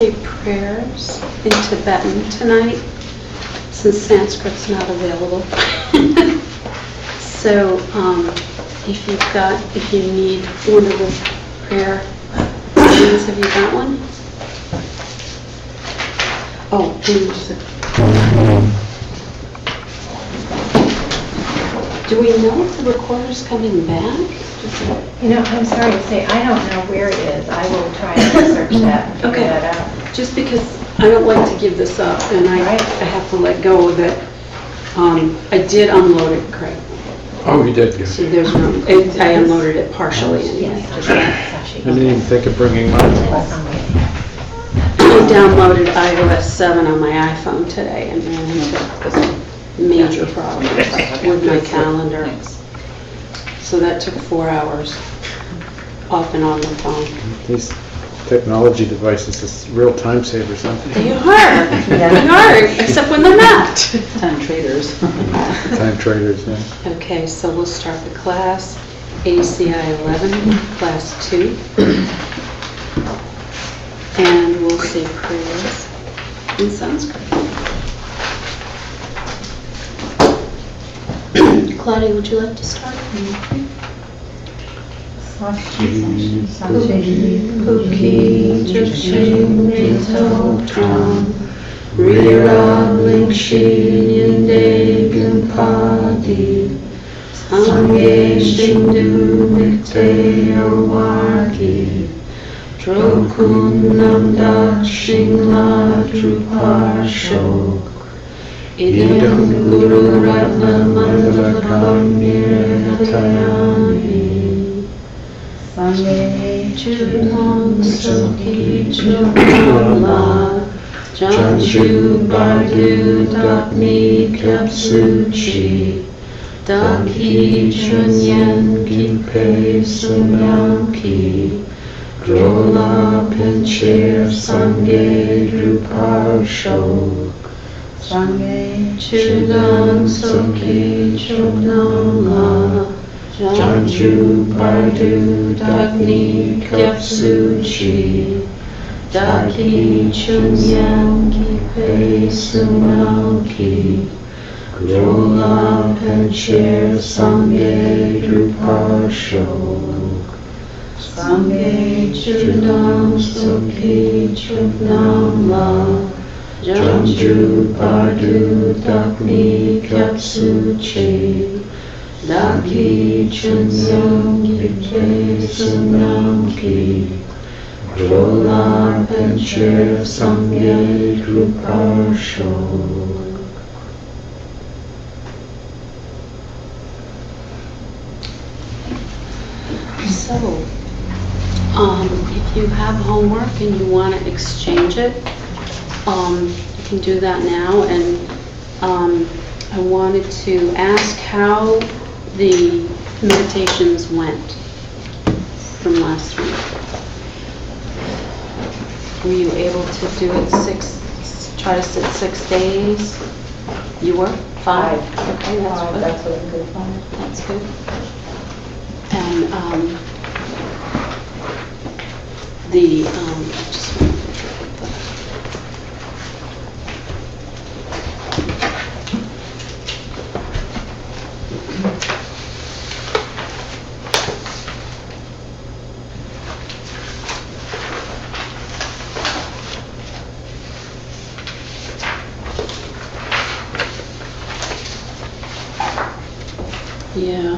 Say prayers in Tibetan tonight, since Sanskrit's not available. So, if you need one of the prayer things, have you got one? Oh, please. Do we know if the recorder's coming back? You know, I'm sorry to say, I don't know where it is. I will try to research that and figure that out. Just because I don't like to give this up, and I have to let go of it. I did unload it, Craig. Oh, you did, yes. So there's room. I unloaded it partially. Yes. I didn't even think of bringing mine. I downloaded iOS 7 on my iPhone today and ran into major problems with my calendar. So that took 4 hours off and on the phone. These technology devices is real time savers, aren't they? They are. They are, except when they're not. Time traders. Time traders, yeah. Okay, so we'll start the class. ACI 11, class 2. And we'll say prayers in Sanskrit. Claudia, would you like to start? Puki Jaching Nito Tram Rira Lingshin Yinde Gampadi Sange Shindu Mikte Awaki Drokun Namdak Shingla Drupar Shok Idam Guru Ratna Mandala Nirhatayani Sange Chudam Soki Chudamla Janju Bardu Dakni Kapsuchi Daki Chunyan Kimpe Sunyamki Drola Pincher Sange Drupar Shok Sange Chudam Soki Chudamla Janju Bardu Dagni Kapsuchi Daki Chunyan Kipe Sumalki Grola Pencher Sange Drupar Shok Sange Chudam Soki Chudamla Janju Bardu Dagni Kapsuchi Daki Chunyam Kipe Sunamki Drola Pencher Sange Drupar Shok. So, if you have homework and you want to exchange it, you can do that now. And I wanted to ask how the meditations went from last week. Were you able to do it try to sit 6 days? You were? 5? Okay, that's good. That's a good one. That's good. And I just want to look at the yeah.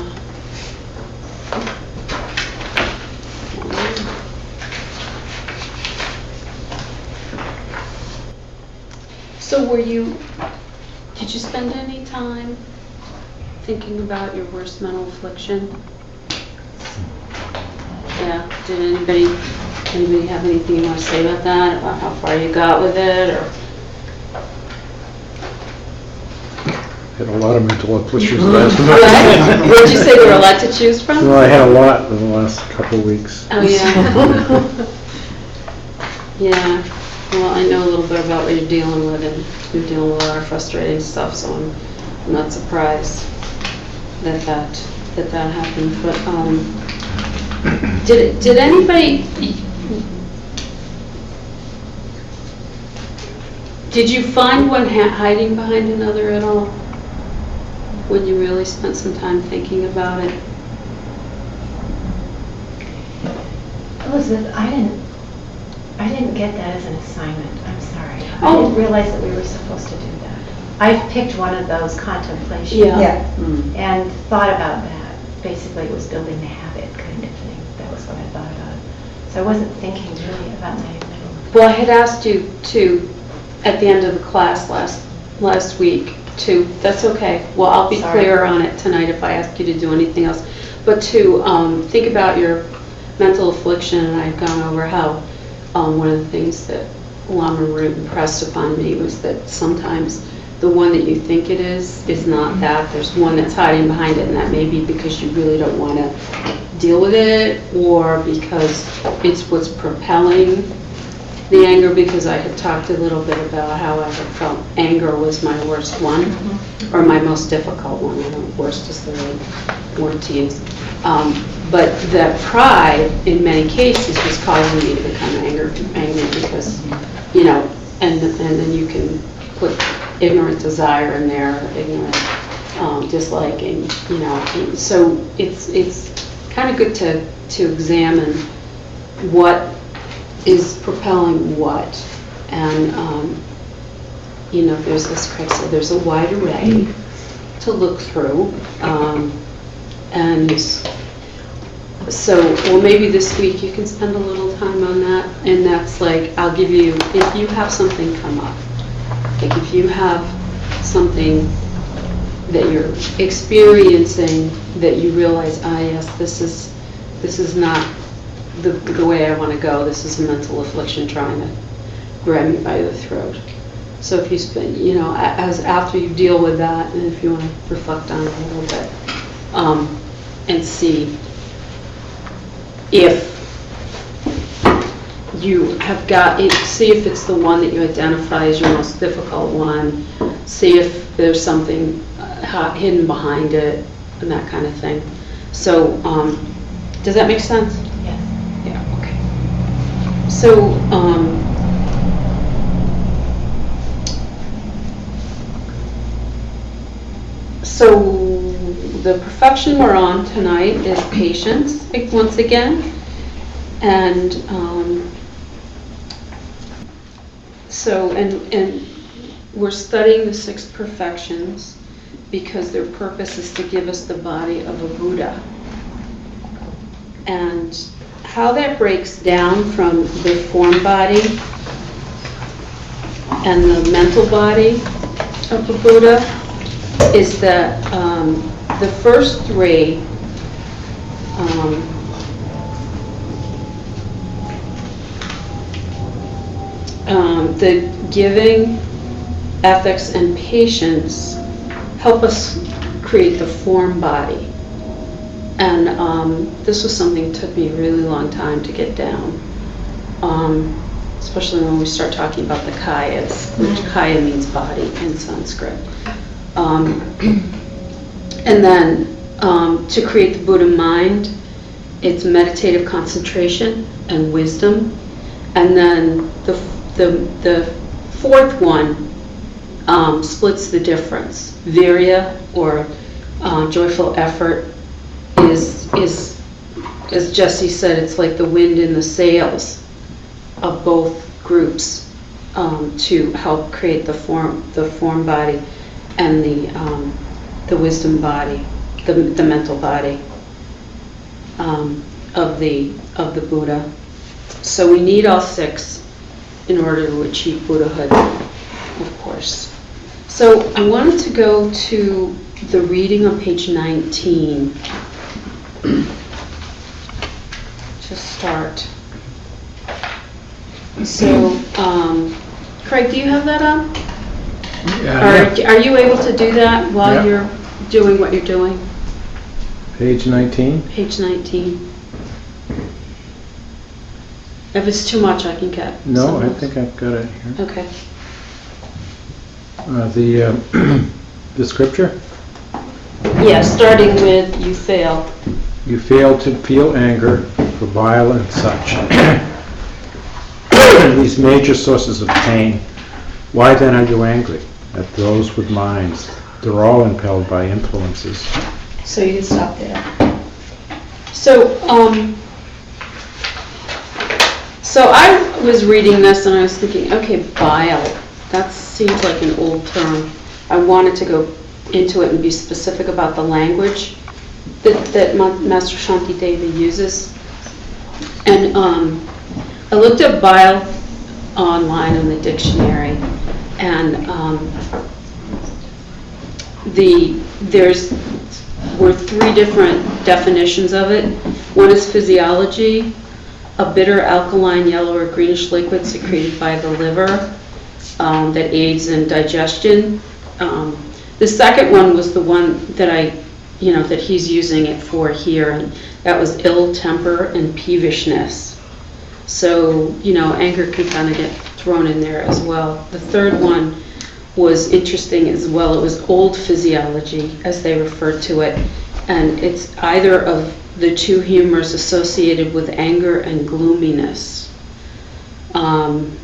So did you spend any time thinking about your worst mental affliction? Yeah, did anybody have anything you want to say about that, about how far you got with it, or? Had a lot of mental issues last night. What? What did you say there were a lot to choose from? Well, I had a lot in the last couple of weeks. Oh, yeah. Yeah. Well, I know a little bit about what you're dealing with, and you're dealing with a lot of frustrating stuff, so I'm not surprised that happened. But did anybody Did you find one hiding behind another at all? When you really spent some time thinking about it? Elizabeth, I didn't get that as an assignment. I'm sorry. I Oh. didn't realize that we were supposed to do that. I picked one of those contemplations Yeah. and thought about that. Basically, it was building the habit kind of thing. That was what I thought about. So I wasn't thinking really about my middle. Well, I had asked you to, at the end of the class last week, to, that's okay. Well, I'll be Sorry. clearer on it tonight if I ask you to do anything else. But to think about your mental affliction, and I've gone over how one of the things that Lama Root impressed upon me was that sometimes the one that you think it is not that. There's one that's hiding behind it, and that may be because you really don't want to deal with it, or because it's what's propelling the anger, because I had talked a little bit about how I had felt anger was my worst one, or my most difficult one. I don't know, worst is the right word to use. But that pride, in many cases, was causing me to become angry because, you know, and then you can put ignorant desire in there, ignorant disliking, you know. And so it's kind of good to examine what is propelling what, and you know, there's, as Craig said, there's a wide array to look through, and so, well, maybe this week you can spend a little time on that, and that's like, I'll give you, if you have something come up, like if you have something that you're experiencing that you realize, yes, this is not the way I want to go. This is a mental affliction trying to grab me by the throat. So if you spend, you know, as after you deal with that, and if you want to reflect on it a little bit, and see if you have got it, see if it's the one that you identify as your most difficult one, see if there's something hidden behind it, and that kind of thing. So, does that make sense? Yes. Yeah, okay. So, the perfection we're on tonight is patience, once again. And and we're studying the 6 perfections because their purpose is to give us the body of a Buddha. And how that breaks down from the form body and the mental body of the Buddha is that the first 3 the giving, ethics, and patience help us create the form body. And this was something that took me a really long time to get down, especially when we start talking about the kayas, which kaya means body in Sanskrit. And then to create the Buddha mind, it's meditative concentration and wisdom. And then the 4th one splits the difference. Virya, or joyful effort, is, as Jesse said, it's like the wind in the sails of both groups to help create the form body and the wisdom body, the mental body of the Buddha. So we need all 6 in order to achieve Buddhahood, of course. So I wanted to go to the reading on page 19 to start. So, Craig, do you have that up? Yeah. Are you able to do that while Yeah. you're doing what you're doing? Page 19. Page 19. If it's too much, I can get No, someone I else. think I've got it here. Okay. The scripture? Yeah, starting with you fail. You fail to feel anger for bile and such. These major sources of pain Why then are you angry at those with minds? They're all impelled by influences. So you can stop there. So I was reading this and I was thinking, okay, bile, that seems like an old term. I wanted to go into it and be specific about the language that Master Shantideva uses. And I looked at bile online in the dictionary, and were three different definitions of it. One is physiology, a bitter alkaline yellow or greenish liquid secreted by the liver that aids in digestion. The second one was the one that that he's using it for here, and that was ill temper and peevishness. So, anger can kind of get thrown in there as well. The third one was interesting as well. It was old physiology, as they referred to it, and it's either of the two humors associated with anger and gloominess. And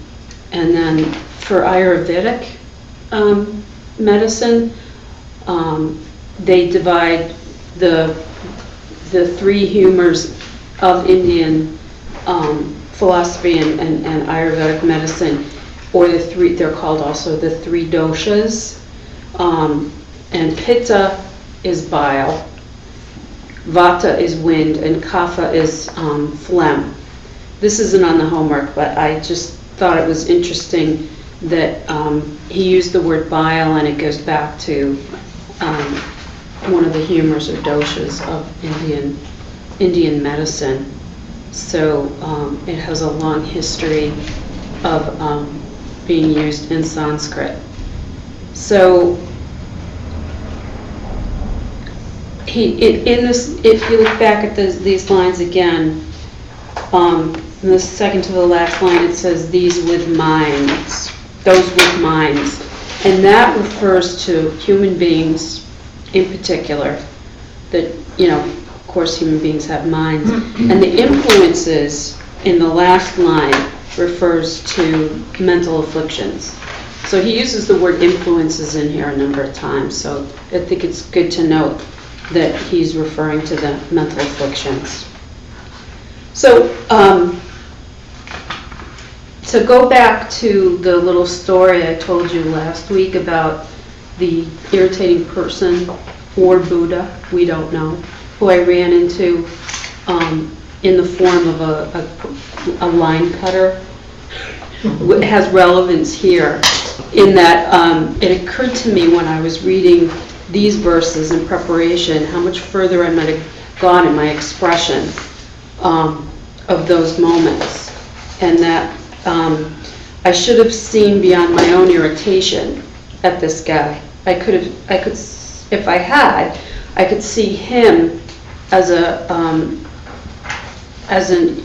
then for Ayurvedic medicine, they divide the three humors of Indian philosophy and Ayurvedic medicine, or they're called also the three doshas. And Pitta is bile, Vata is wind, and Kapha is phlegm. This isn't on the homework, but I just thought it was interesting that he used the word bile, and it goes back to one of the humors or doshas of Indian medicine. So it has a long history of being used in Sanskrit. So if you look back at these lines again, in the second to the last line it says these with minds, those with minds, and that refers to human beings in particular. That of course human beings have minds, and the influences in the last line refers to mental afflictions. So he uses the word influences in here a number of times, so I think it's good to note that he's referring to the mental afflictions. So to go back to the little story I told you last week about the irritating person or Buddha, we don't know, who I ran into in the form of a line cutter. It has relevance here in that it occurred to me when I was reading these verses in preparation how much further I might have gone in my expression of those moments, and that I should have seen beyond my own irritation at this guy. I could, if I had, I could see him as an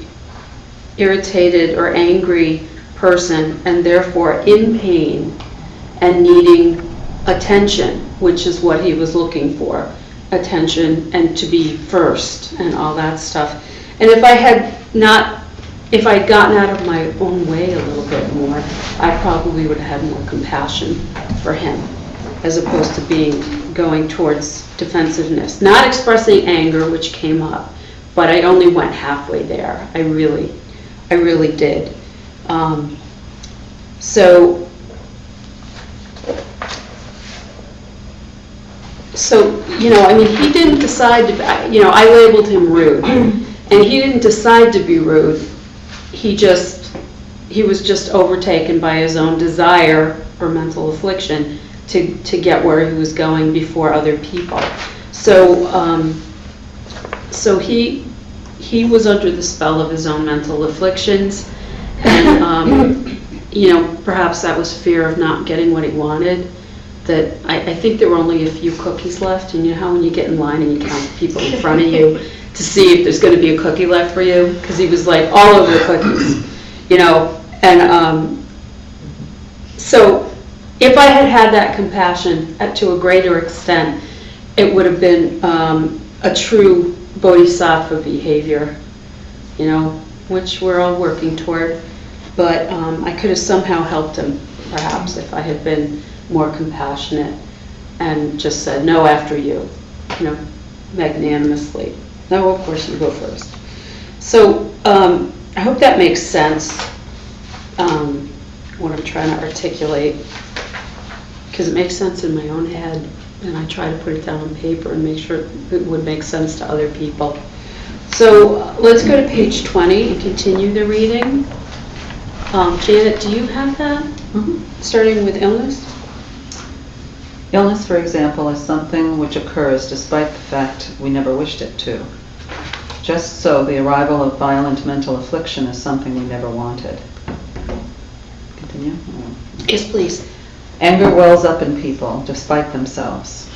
irritated or angry person, and therefore in pain and needing attention, which is what he was looking for, attention and to be first and all that stuff. And if I'd gotten out of my own way a little bit more, I probably would have had more compassion for him, as opposed to going towards defensiveness. Not expressing anger, which came up, but I only went halfway there. I really did. So, he didn't decide to, I labeled him rude, and he didn't decide to be rude. He was just overtaken by his own desire or mental affliction to get where he was going before other people. So he was under the spell of his own mental afflictions, and perhaps that was fear of not getting what he wanted. That I think there were only a few cookies left, and you know how when you get in line and you count the people in front of you to see if there's going to be a cookie left for you, because he was like all over the cookies, and so if I had that compassion to a greater extent, it would have been a true bodhisattva behavior, which we're all working toward, but I could have somehow helped him perhaps, if I had been more compassionate and just said, no, after you, magnanimously. No, of course, you go first. So I hope that makes sense, what I'm trying to articulate, because it makes sense in my own head, and I try to put it down on paper and make sure it would make sense to other people. So let's go to page 20 and continue the reading. Janet, do you have that? Starting with illness? Illness, for example, is something which occurs despite the fact we never wished it to. Just so, the arrival of violent mental affliction is something we never wanted. Continue? Yes, please. Anger wells up in people, despite themselves.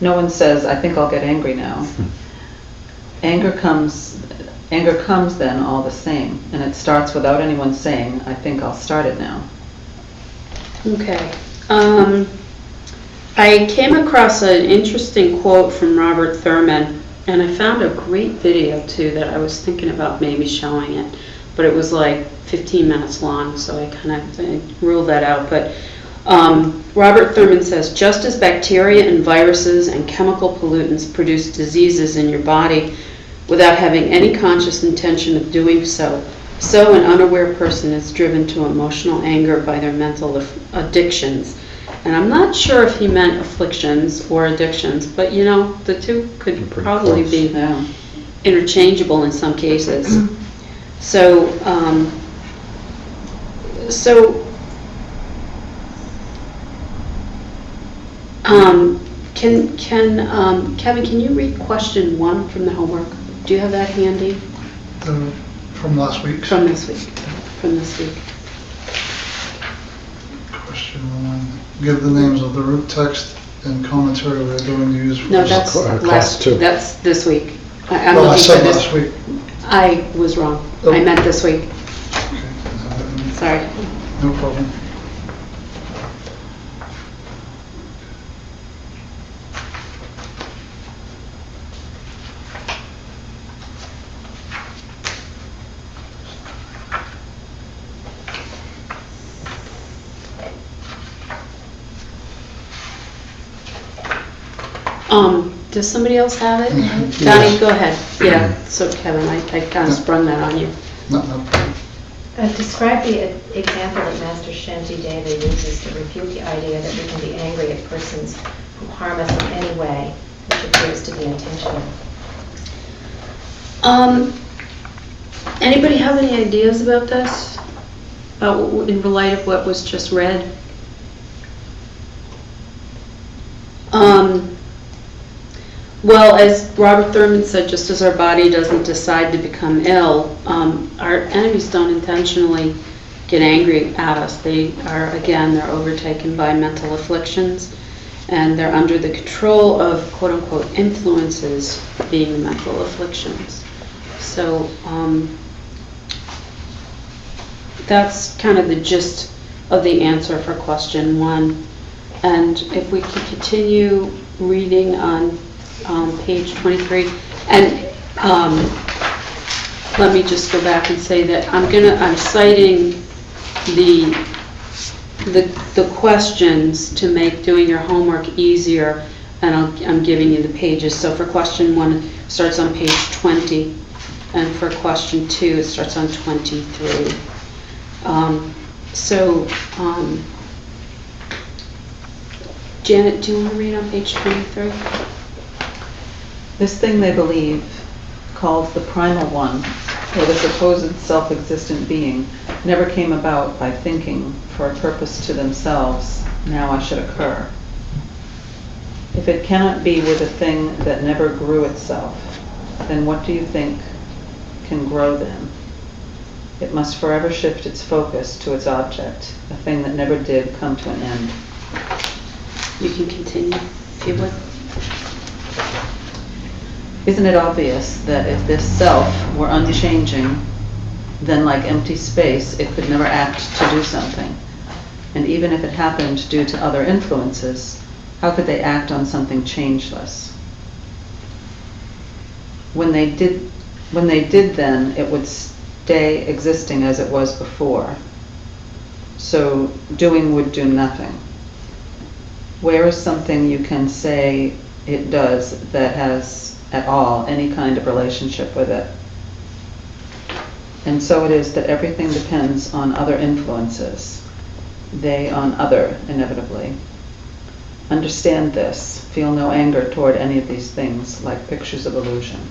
No one says, I think I'll get angry now. Anger comes then all the same, and it starts without anyone saying, I think I'll start it now. Okay. I came across an interesting quote from Robert Thurman, and I found a great video too that I was thinking about maybe showing it, but it was like 15 minutes long, so I kind of ruled that out. But Robert Thurman says, just as bacteria and viruses and chemical pollutants produce diseases in your body without having any conscious intention of doing so, so an unaware person is driven to emotional anger by their mental addictions. And I'm not sure if he meant afflictions or addictions, but the two could probably be interchangeable in some cases. So, Kevin, can you read question 1 from the homework? Do you have that handy? From last week? From this week. Question 1. Give the names of the root text and commentary we are going to use for No, this. that's that's this week. I'm I looking said for this. last week. I was wrong. Oh. I meant this week. Okay. Sorry. No problem. Does somebody else have it? Mhm. Donnie, Yes. go ahead. Yeah, so Kevin, I kind of sprung that on you. No problem. Describe the example that Master Shanti Deva uses to refute the idea that we can be angry at persons who harm us in any way, which appears to be intentional. Anybody have any ideas about this? In light of what was just read? Well, as Robert Thurman said, just as our body doesn't decide to become ill, our enemies don't intentionally get angry at us. They're overtaken by mental afflictions, and they're under the control of quote-unquote influences, being the mental afflictions. So that's kind of the gist of the answer for question 1. And if we could continue reading on page 23, and let me just go back and say that I'm citing the questions to make doing your homework easier, and I'm giving you the pages. So for question 1, it starts on page 20, and for question 2, it starts on 23. Janet, do you want to read on page 23? This thing they believe, called the primal one, or the supposed self-existent being, never came about by thinking for a purpose to themselves, now I should occur. If it cannot be with a thing that never grew itself, then what do you think can grow then? It must forever shift its focus to its object, a thing that never did come to an end. You can continue, if you would. Isn't it obvious that if this self were unchanging, then like empty space, it could never act to do something? And even if it happened due to other influences, how could they act on something changeless? When they did then, it would stay existing as it was before. So doing would do nothing. Where is something you can say it does that has at all any kind of relationship with it? And so it is that everything depends on other influences, they on other, inevitably. Understand this, feel no anger toward any of these things, like pictures of illusion.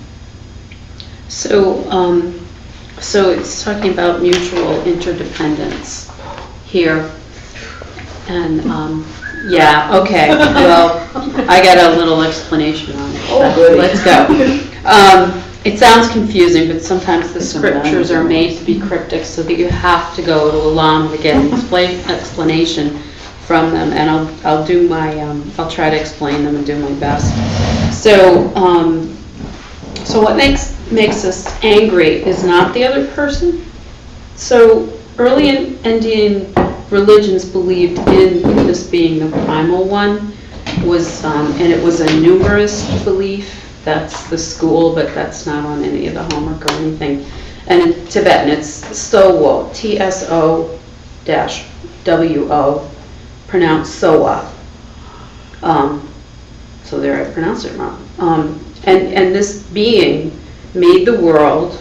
So, so it's talking about mutual interdependence here. And, yeah, okay, well, I got a little explanation on it. Oh, goody. Let's go. It sounds confusing, but sometimes the scriptures are made to be cryptic so that you have to go to a llama to get an explanation from them. And I'll do my, I'll try to explain them and do my best. So, so what makes us angry is not the other person. So early Indian religions believed in this being the primal one, and it was a numerous belief. That's the school, but that's not on any of the homework or anything. And in Tibetan, it's Tso-wo, Tso-wo, pronounced Sowa. So there, I pronounced it wrong. And this being made the world,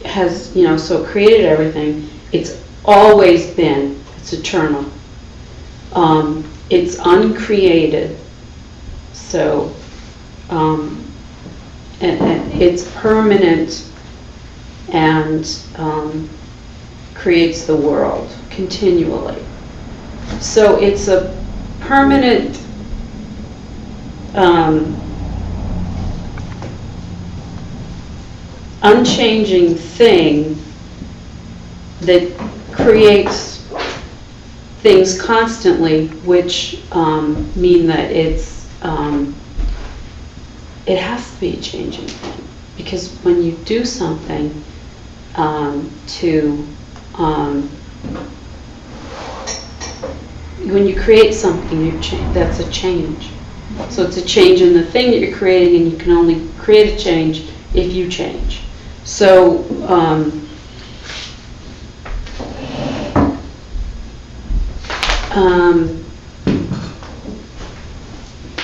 has, so it created everything. It's always been, it's eternal. It's uncreated. So, and it's permanent and creates the world continually. So it's a permanent unchanging thing that creates things constantly, which mean that it has to be a changing thing. Because when you do something when you create something, that's a change. So it's a change in the thing that you're creating, and you can only create a change if you change. So,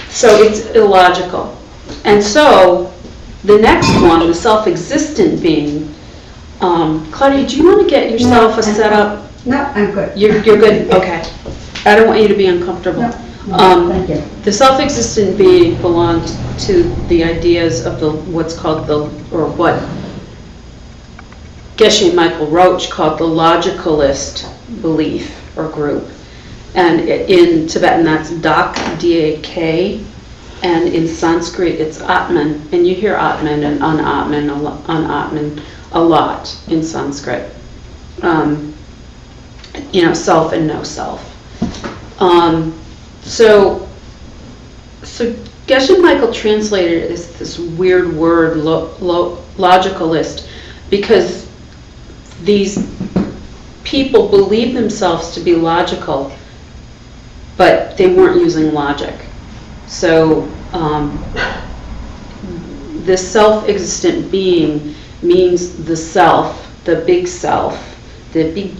so it's illogical. And so the next one, the self-existent being, Claudia, do you want to get yourself a setup? No, I'm good. You're good? Okay. I don't want you to be uncomfortable. No, thank you. The self-existent being belongs to the ideas of what's called what Geshe Michael Roach called the logicalist belief or group. And in Tibetan, that's Dak, D-A-K, and in Sanskrit, it's Atman. And you hear Atman and Unatman a lot in Sanskrit. Self and no self. So Geshe Michael translated it as this weird word, logicalist, because these people believe themselves to be logical, but they weren't using logic. So this self-existent being means the self, the big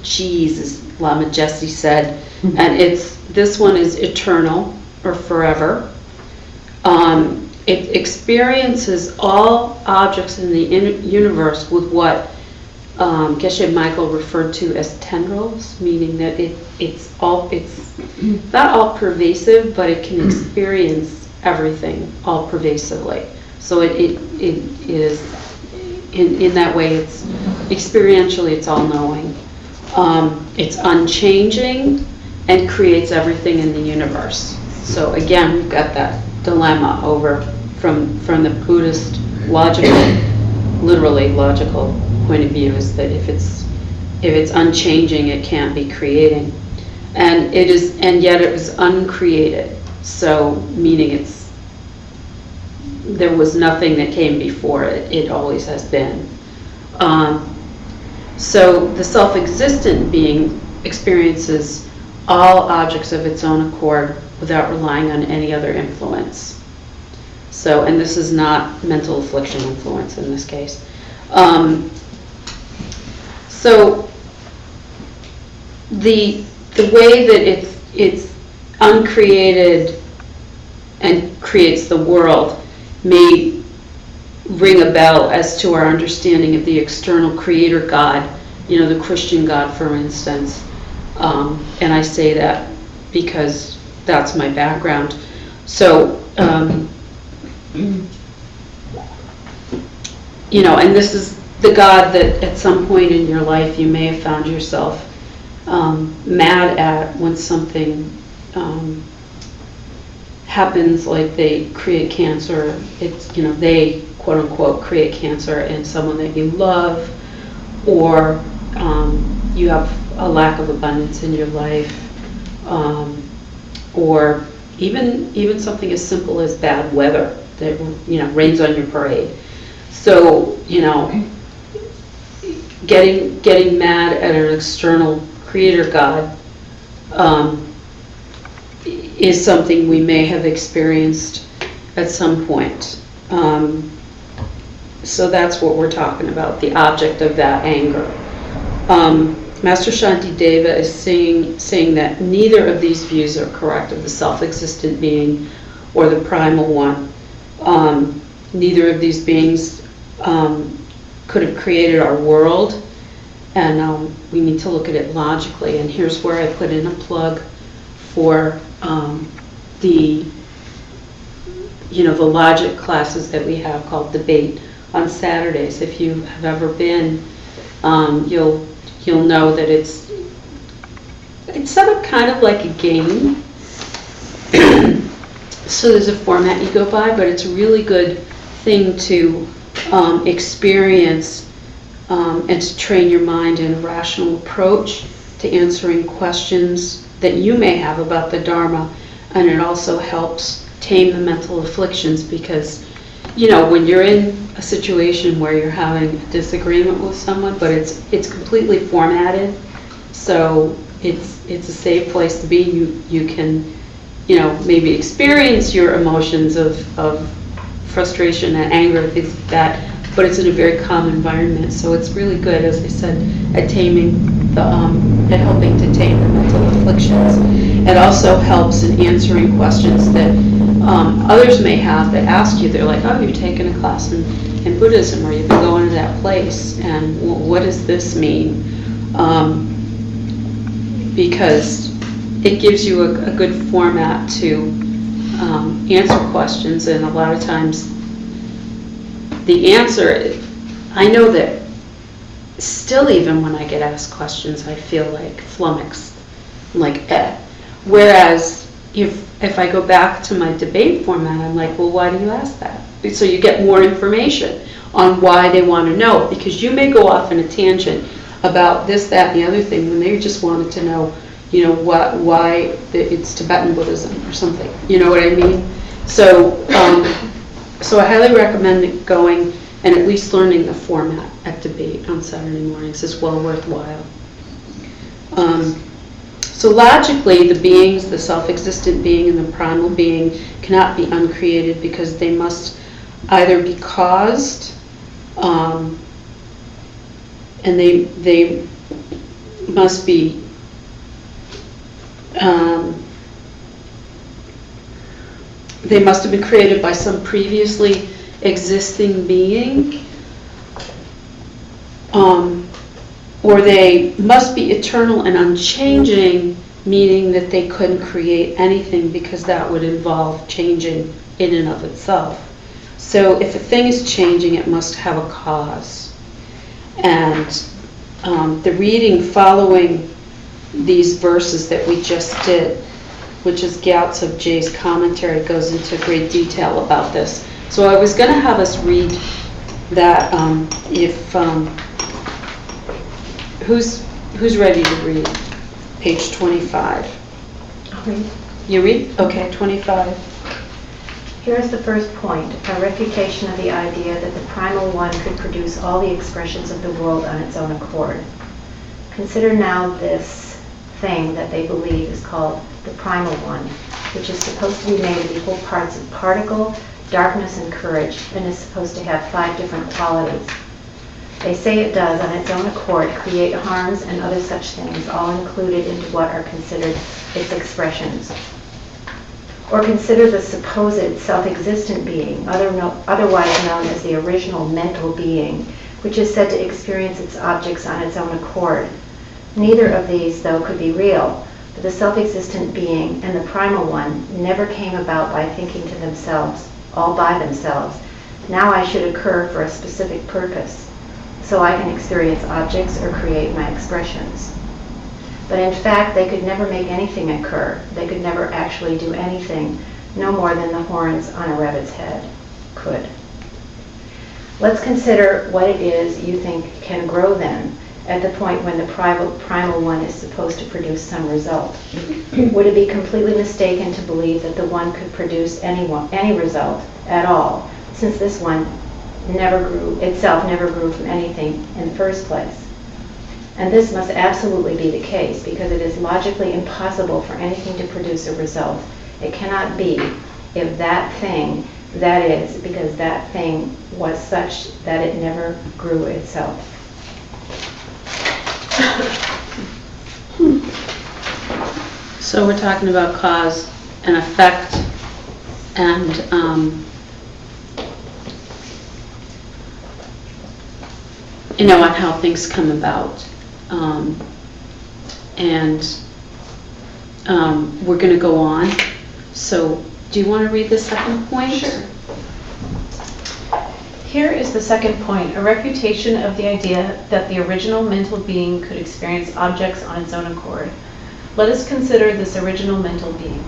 G's, as Lama Jesse said, and this one is eternal or forever. It experiences all objects in the universe with what Geshe Michael referred to as tendrils, meaning that it's not all pervasive, but it can experience everything all pervasively. So it is in that way, it's experientially, it's all knowing. It's unchanging and creates everything in the universe. So again, we've got that dilemma over from the Buddhist literally logical point of view, is that if it's unchanging, it can't be creating, and yet it was uncreated. So meaning there was nothing that came before it. It always has been. So the self-existent being experiences all objects of its own accord without relying on any other influence. So, and this is not mental affliction influence in this case. So the way that it's uncreated and creates the world may ring a bell as to our understanding of the external creator God, the Christian God, for instance. And I say that because that's my background. So, and this is the God that at some point in your life you may have found yourself mad at when something happens, like they create cancer. It's, they quote unquote create cancer in someone that you love, or you have a lack of abundance in your life, or even something as simple as bad weather that rains on your parade. So getting mad at an external creator God is something we may have experienced at some point. So that's what we're talking about, the object of that anger. Master Shantideva is saying that neither of these views are correct of the self-existent being or the primal one. Neither of these beings could have created our world, and we need to look at it logically. And here's where I put in a plug for the logic classes that we have called Debate on Saturdays. If you have ever been, you'll know that it's set up kind of like a game. So there's a format you go by, but it's a really good thing to experience and to train your mind in a rational approach to answering questions that you may have about the Dharma. And it also helps tame the mental afflictions, because when you're in a situation where you're having a disagreement with someone, but it's completely formatted, so it's a safe place to be. You can maybe experience your emotions of frustration and anger, things like that, but it's in a very calm environment. So it's really good, as I said, at taming at helping to tame the mental afflictions. It also helps in answering questions that others may have that ask you. They're like, oh, you've taken a class in Buddhism, or you've been going to that place, and what does this mean? Because it gives you a good format to answer questions, and a lot of times the answer, I know that still, even when I get asked questions, I feel like flummoxed, like Whereas if I go back to my debate format, I'm like, well, why do you ask that? So you get more information on why they want to know, because you may go off in a tangent about this, that, and the other thing when they just wanted to know, why it's Tibetan Buddhism or something. You know what I mean? So, so I highly recommend going and at least learning the format at debate on Saturday mornings. Is well worthwhile. So logically, the beings, the self-existent being and the primal being, cannot be uncreated, because they must either be caused, and they must be they must have been created by some previously existing being, or they must be eternal and unchanging, meaning that they couldn't create anything, because that would involve changing in and of itself. So if a thing is changing, it must have a cause. And the reading following these verses that we just did, which is Gyatso J's commentary, goes into great detail about this. So I was going to have us read that. Who's ready to read? Page 25. I'll read. You read? Okay, 25. Here is the first point, a refutation of the idea that the primal one could produce all the expressions of the world on its own accord. Consider now this thing that they believe is called the primal one, which is supposed to be made of equal parts of particle, darkness, and courage, and is supposed to have 5 different qualities. They say it does, on its own accord, create harms and other such things, all included into what are considered its expressions. Or consider the supposed self-existent being, otherwise known as the original mental being, which is said to experience its objects on its own accord. Neither of these, though, could be real, but the self-existent being and the primal one never came about by thinking to themselves, all by themselves, now I should occur for a specific purpose, so I can experience objects or create my expressions. But in fact, they could never make anything occur. They could never actually do anything, no more than the horns on a rabbit's head could. Let's consider what it is you think can grow then, at the point when the primal one is supposed to produce some result. Would it be completely mistaken to believe that the one could produce any result at all, since this one itself never grew from anything in the first place? And this must absolutely be the case, because it is logically impossible for anything to produce a result. It cannot be if that thing, that is, because that thing was such that it never grew itself. So we're talking about cause and effect, and on how things come about. We're going to go on. So do you want to read the second point? Sure. Here is the second point, a refutation of the idea that the original mental being could experience objects on its own accord. Let us consider this original mental being.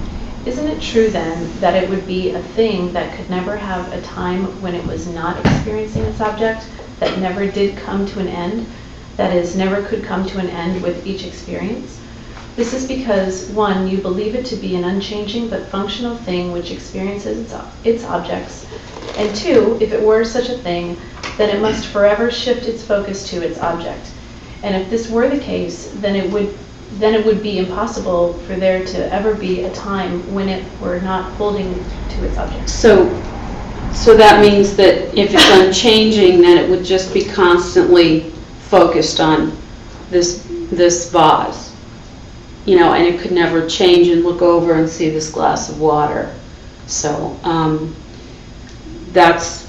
Isn't it true then that it would be a thing that could never have a time when it was not experiencing its object, that never did come to an end, that is, never could come to an end with each experience? This is because, 1, you believe it to be an unchanging but functional thing which experiences its objects, and 2, if it were such a thing, then it must forever shift its focus to its object. And if this were the case, then it would be impossible for there to ever be a time when it were not holding to its object. So that means that if it's unchanging, then it would just be constantly focused on this vase, and it could never change and look over and see this glass of water. So does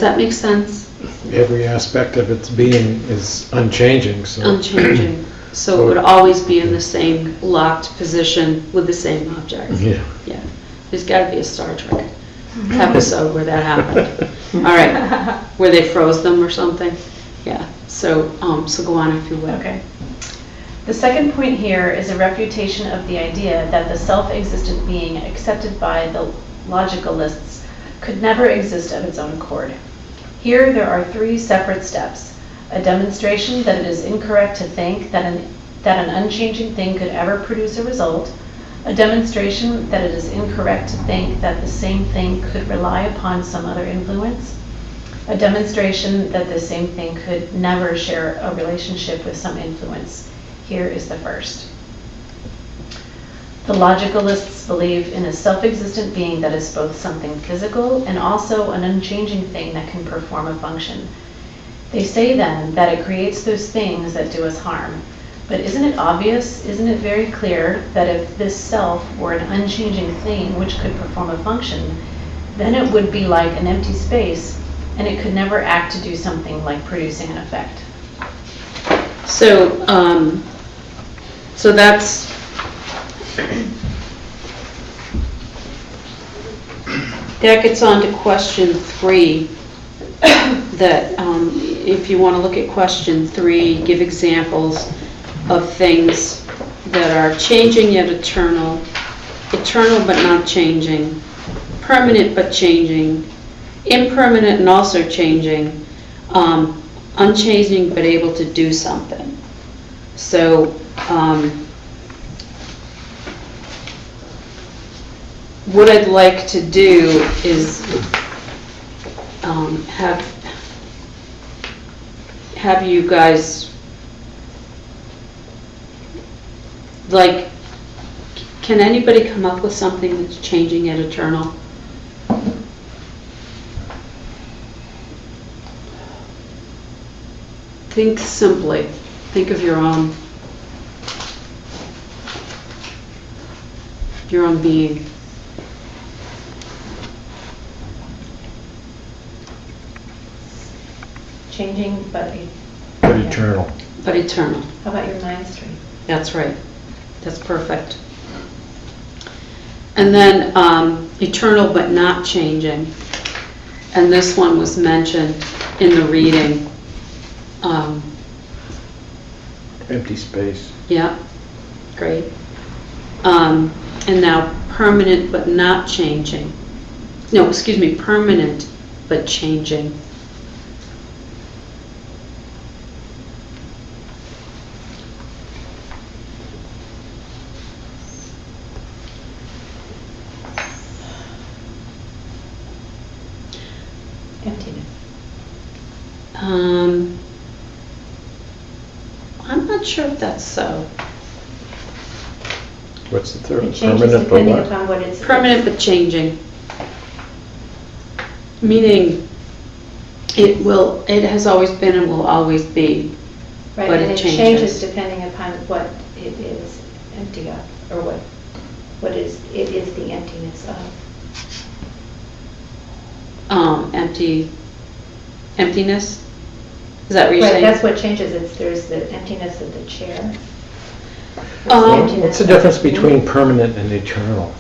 that make sense? Every aspect of its being is unchanging, so. Unchanging. So it would always be in the same locked position with the same object. Yeah. Yeah. There's got to be a Star Trek episode where that happened. All right. Where they froze them or something. Yeah. So go on if you will. Okay. The second point here is a refutation of the idea that the self-existent being accepted by the logicalists could never exist of its own accord. Here there are 3 separate steps: a demonstration that it is incorrect to think that an unchanging thing could ever produce a result, a demonstration that it is incorrect to think that the same thing could rely upon some other influence, a demonstration that the same thing could never share a relationship with some influence. Here is the first. The logicalists believe in a self-existent being that is both something physical and also an unchanging thing that can perform a function. They say then that it creates those things that do us harm. But isn't it obvious, isn't it very clear that if this self were an unchanging thing which could perform a function, then it would be like an empty space and it could never act to do something like producing an effect. So that's that gets on to question 3. That if you want to look at question 3, give examples of things that are changing yet eternal but not changing, permanent but changing, impermanent and also changing, unchanging but able to do something. So what I'd like to do is have you guys, like, can anybody come up with something that's changing yet eternal? think simply. Think of your own being. Changing, but But eternal. But eternal. how about your mind stream? That's right. That's perfect. And then eternal but not changing. And this one was mentioned in the reading. Empty space. Yeah, great. And now permanent but not changing. No, excuse me, permanent but changing. Emptiness. I'm not sure if that's so. What's the third? It changes Permanent but depending what? upon what it's. Permanent but changing. Meaning it has always been and will always be. Right, but and it it changes. changes depending upon what it is empty of, or what it is the emptiness of. Emptiness? Is that what you're Right, saying? that's what changes, there's the emptiness of the chair. There's the Um, emptiness What's the of- difference between permanent and eternal?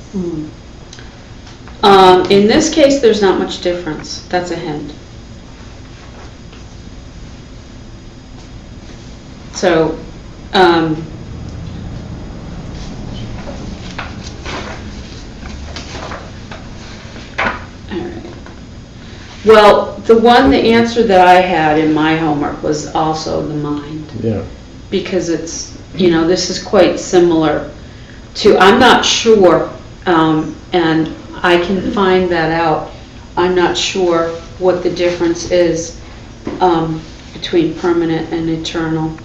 In this case, there's not much difference. That's a hint. So, all right. Well, the answer that I had in my homework was also the mind. Yeah. Because it's, this is quite similar to, I'm not sure, and I can find that out. I'm not sure what the difference is between permanent and eternal.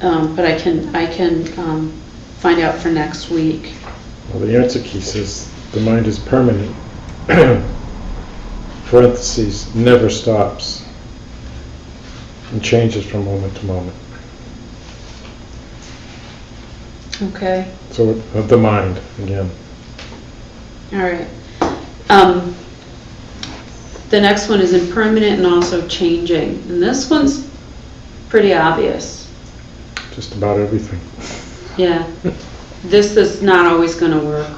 But I can find out for next week. Well, the answer key says the mind is permanent. Parentheses, never stops and changes from moment to moment. Okay. So of the mind again. All right. The next one is impermanent and also changing. And this one's pretty obvious. Just about everything. Yeah. This is not always going to work.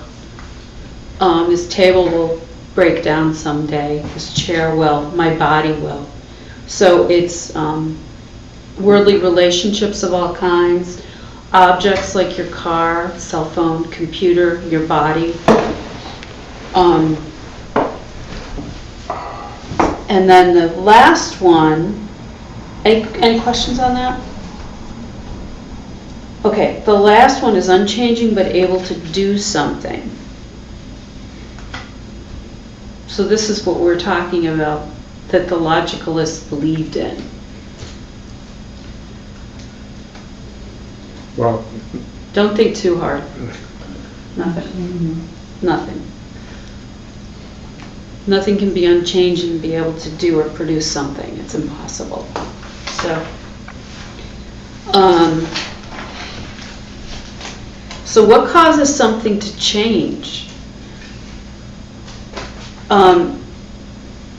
This table will break down someday. This chair will. My body will. So it's worldly relationships of all kinds. Objects like your car, cell phone, computer, your body. And then the last one, any questions on that? Okay, the last one is unchanging but able to do something. So this is what we're talking about, that the logicalists believed in. Well, Don't think too hard. Nothing. Nothing. Nothing can be unchanged and be able to do or produce something. It's impossible. So what causes something to change?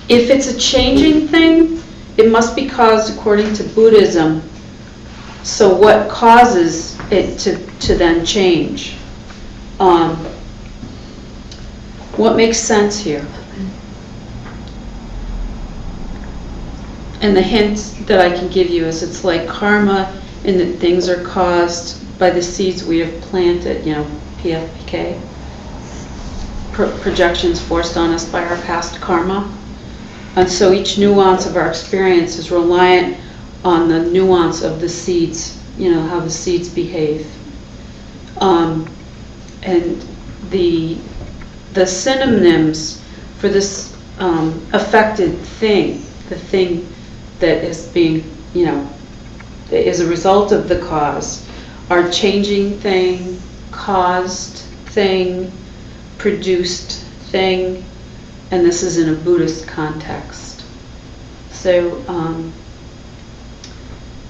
If it's a changing thing, it must be caused according to Buddhism. So what causes it to then change? What makes sense here? And the hint that I can give you is it's like karma in that things are caused by the seeds we have planted, PFK. Projections forced on us by our past karma. And so each nuance of our experience is reliant on the nuance of the seeds, how the seeds behave. And the synonyms for this affected thing, the thing that is being, is a result of the cause, are changing thing, caused thing, produced thing, and this is in a Buddhist context. So,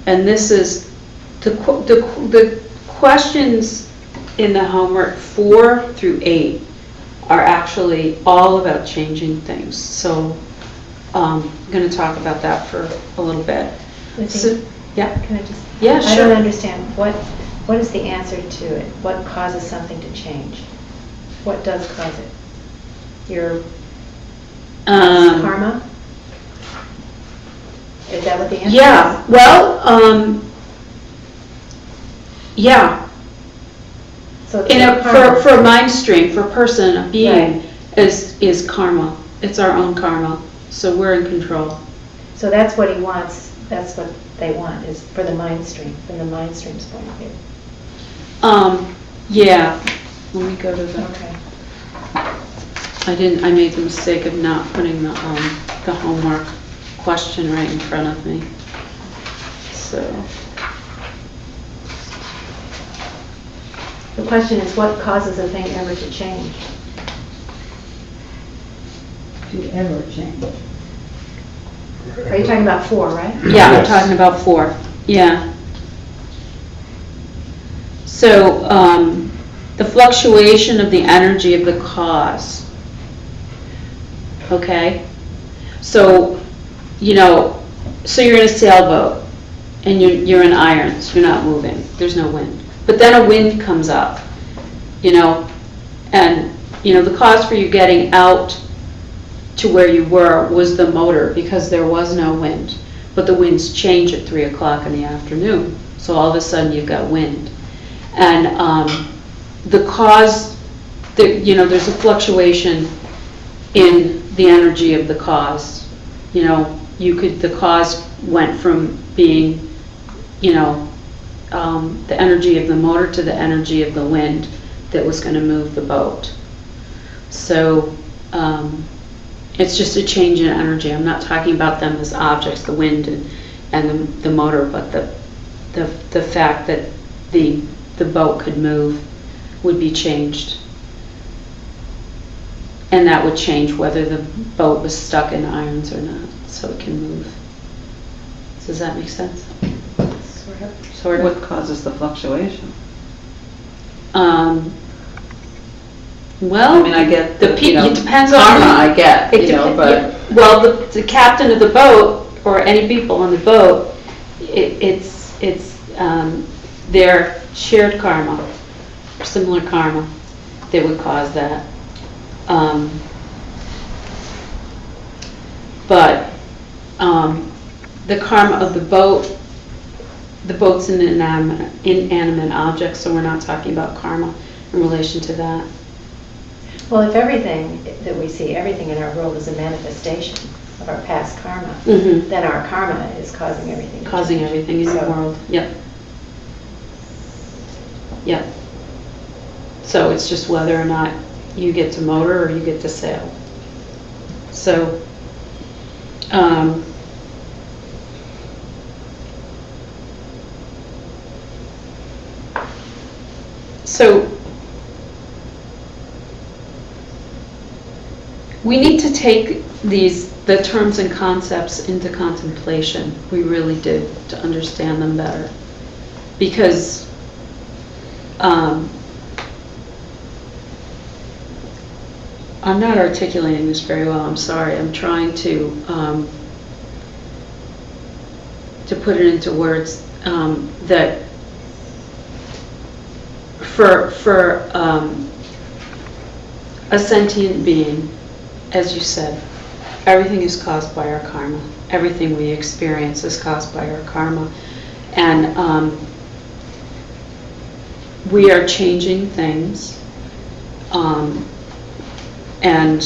and this is, the questions in the homework 4 through 8 are actually all about changing things. So I'm going to talk about that for a little bit. So, yeah. Can I just? Yeah, I sure. don't understand. What is the answer to it? What causes something to change? What does cause it? Your karma? Is that what the answer Yeah, is? well, yeah. So In a, karma. for a mind stream, for a person, a being, Right. is karma. It's our own karma. So we're in control. So that's what he wants, that's what they want, is for the mind stream, from the mind stream's point of view. Yeah. Let me go to the, Okay. I made the mistake of not putting the homework question right in front of me. So, The question is, what causes a thing ever to change? To ever change. Are you talking about 4, right? yeah, I'm Yes. talking about 4. Yeah. So, the fluctuation of the energy of the cause. Okay? So, so you're in a sailboat and you're in irons, you're not moving, there's no wind. But then a wind comes up, and, the cause for you getting out to where you were was the motor because there was no wind. But the winds change at 3 o'clock in the afternoon. So all of a sudden you've got wind. And the cause, there's a fluctuation in the energy of the cause. The cause went from being, the energy of the motor to the energy of the wind that was going to move the boat. So it's just a change in energy. I'm not talking about them as objects, the wind and the motor, but the fact that the boat could move would be changed. And that would change whether the boat was stuck in irons or not, so it can move. Does that make sense? Sort of. What causes the fluctuation? Well, I mean, I get the it depends on karma, who- I get, It but well, the captain of the boat or any people on the boat, it's their shared karma, similar karma, that would cause that. But the karma of the boat's an inanimate object, so we're not talking about karma in relation to that. Well, if everything that we see, everything in our world is a manifestation of our past karma, Mhm. then our karma is causing everything. to Causing change. everything in the So- world. Yep. Yep. So it's just whether or not you get to motor or you get to sail. So, so we need to take the terms and concepts into contemplation. We really do, to understand them better. Because I'm not articulating this very well, I'm sorry. I'm trying to put it into words that for a sentient being, as you said, everything is caused by our karma. Everything we experience is caused by our karma. And we are changing things. And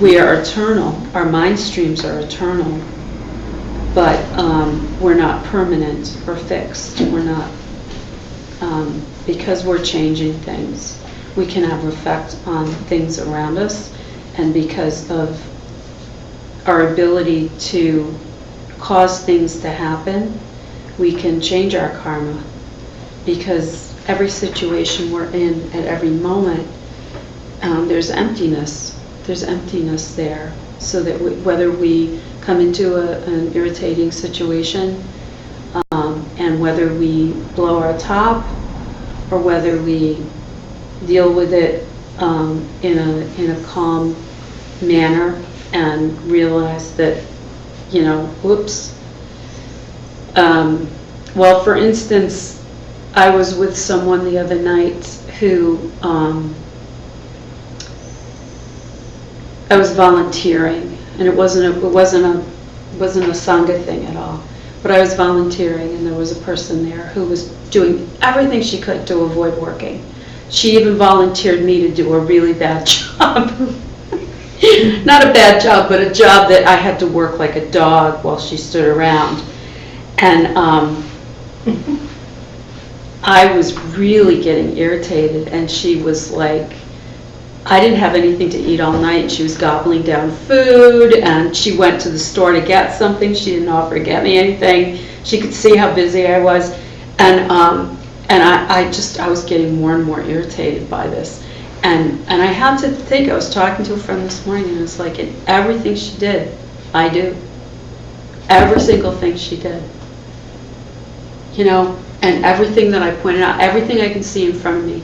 we are eternal. Our mind streams are eternal. But we're not permanent or fixed. We're not, because we're changing things. We can have effect on things around us, and because of our ability to cause things to happen, we can change our karma. Because every situation we're in at every moment, there's emptiness. there's emptiness there, so that whether we come into an irritating situation, and whether we blow our top, or whether we deal with it in a calm manner and realize that, whoops. Well, for instance, I was with someone the other night who I was volunteering, and it wasn't a Sangha thing at all. But I was volunteering, and there was a person there who was doing everything she could to avoid working. She even volunteered me to do a really bad job. Not a bad job, but a job that I had to work like a dog while she stood around. And I was really getting irritated, and she was like, I didn't have anything to eat all night, and she was gobbling down food, and she went to the store to get something. She didn't offer to get me anything. She could see how busy I was, and I was getting more and more irritated by this. And I had to think, I was talking to a friend this morning, and it was like, in everything she did, I do. Every single thing she did. And everything that I pointed out, everything I can see in front of me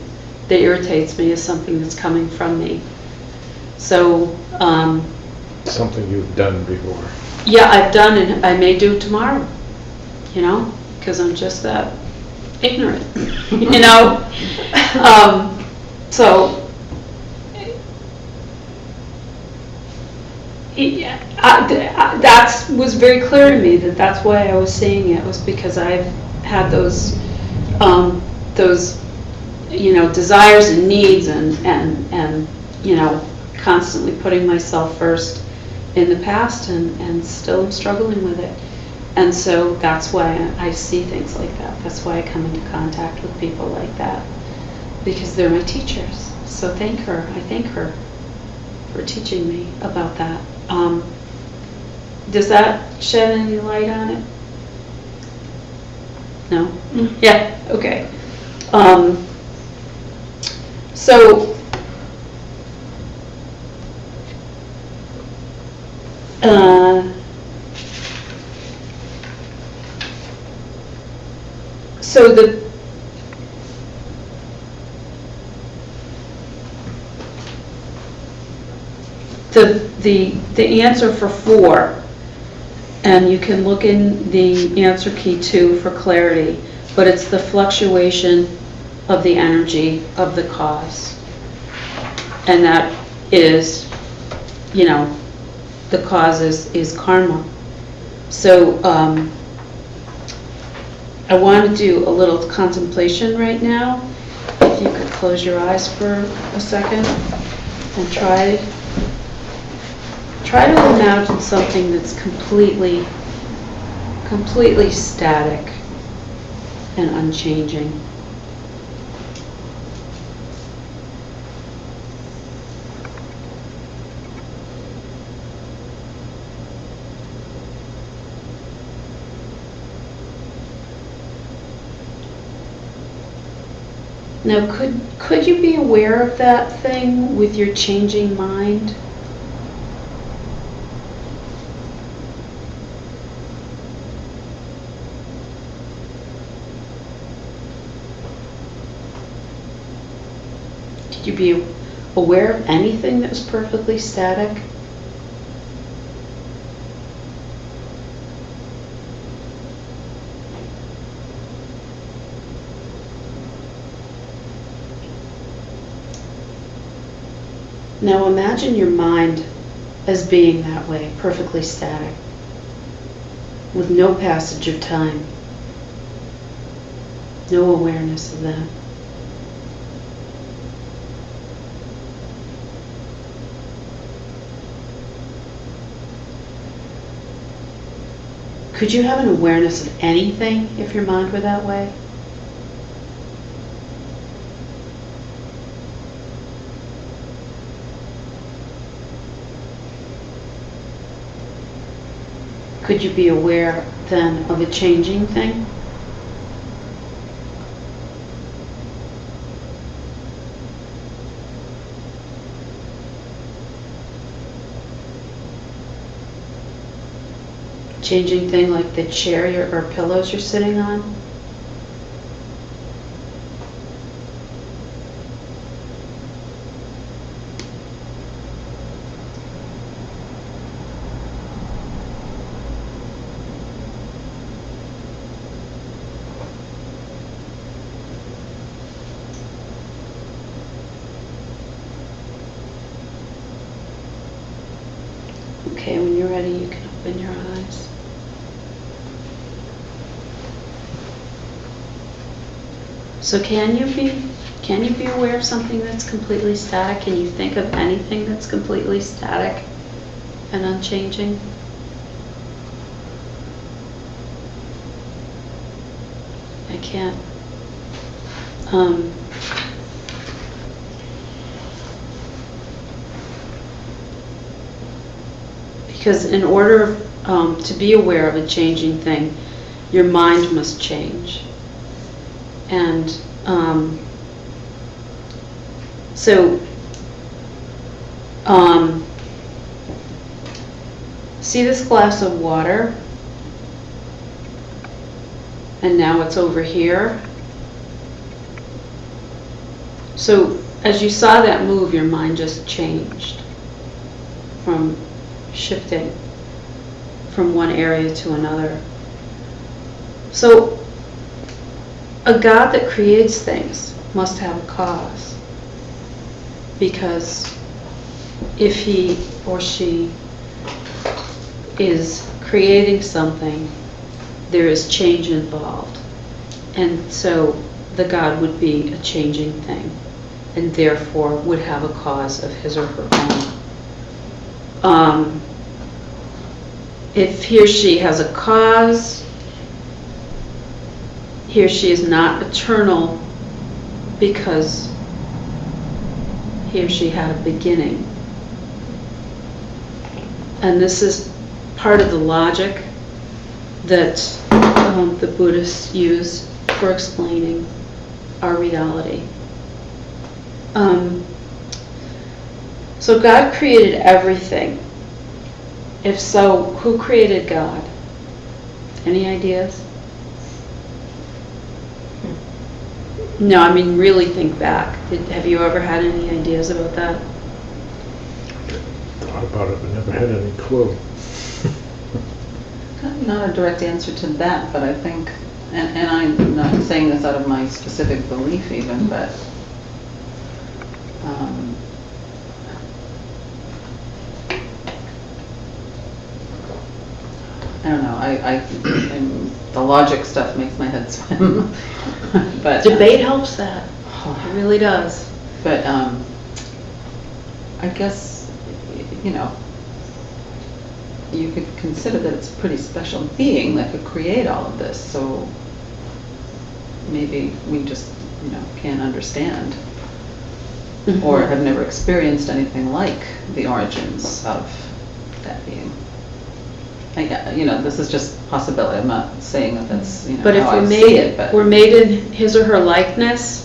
that irritates me is something that's coming from me. So, Something you've done before. yeah, I've done, and I may do tomorrow, because I'm just that ignorant, So, that was very clear to me that that's why I was saying it, was because I've had those desires and needs and constantly putting myself first in the past, and still struggling with it. And so that's why I see things like that. That's why I come into contact with people like that, because they're my teachers. So I thank her for teaching me about that. Does that shed any light on it? No? Yeah, okay. So, the answer for 4, and you can look in the answer key 2 for clarity, but it's the fluctuation of the energy of the cause. And that is, the cause is karma. So I want to do a little contemplation right now. If you could close your eyes for a second and try to imagine something that's completely static and unchanging. Now, could you be aware of that thing with your changing mind? Could you be aware of anything that was perfectly static? Now imagine your mind as being that way, perfectly static, with no passage of time, no awareness of that. Could you have an awareness of anything if your mind were that way? Could you be aware then of a changing thing? changing thing like the chair or pillows you're sitting on? Okay, when you're ready, you can open your eyes. So can you be aware of something that's completely static? Can you think of anything that's completely static and unchanging? I can't. Because in order to be aware of a changing thing, your mind must change. And so, see this glass of water? And now it's over here. So as you saw that move, your mind just changed from shifting from one area to another. So a God that creates things must have a cause, because if he or she is creating something, there is change involved, and so the God would be a changing thing, and therefore would have a cause of his or her own. If he or she has a cause, he or she is not eternal because he or she had a beginning. And this is part of the logic that the Buddhists use for explaining our reality. So God created everything. If so, who created God? Any ideas? No, I mean really think back. Have you ever had any ideas about that? Thought about it, but never had any clue. Not a direct answer to that, but I think, and I'm not saying this out of my specific belief even, but I don't know, and the logic stuff makes my head swim. But Debate helps that. It really does. But I guess, you know, you could consider that it's a pretty special being that could create all of this, so maybe we just, you know, can't understand or have never experienced anything like the origins of that being. You know, this is just possibility. I'm not saying that that's, you know, But if how I we're see it, but we're made in his or her likeness,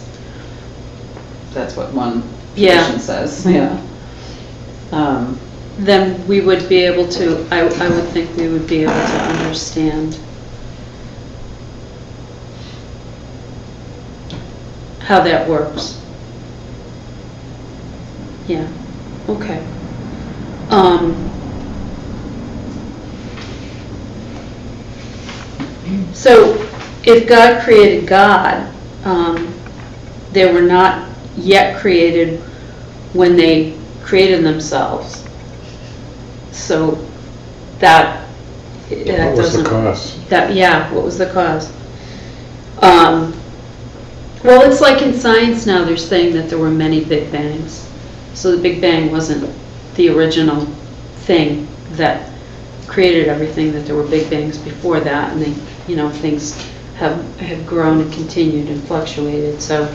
that's what one Yeah. tradition says. Yeah. then we would be able to, I would think we would be able to understand how that works. Yeah, okay. So if God created God, they were not yet created when they created themselves. So that What was the doesn't. cause? Yeah, what was the cause? Well, it's like in science now, they're saying that there were many Big Bangs. So the Big Bang wasn't the original thing that created everything, that there were Big Bangs before that, and they, you know, things have grown and continued and fluctuated. So,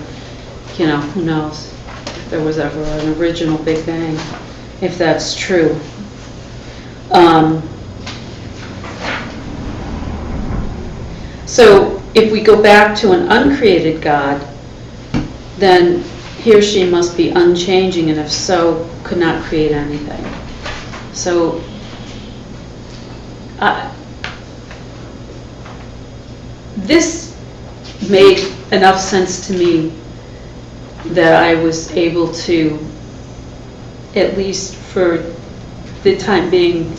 you know, who knows if there was ever an original Big Bang, if that's true. So if we go back to an uncreated God, then he or she must be unchanging, and if so, could not create anything. So this made enough sense to me that I was able to, at least for the time being,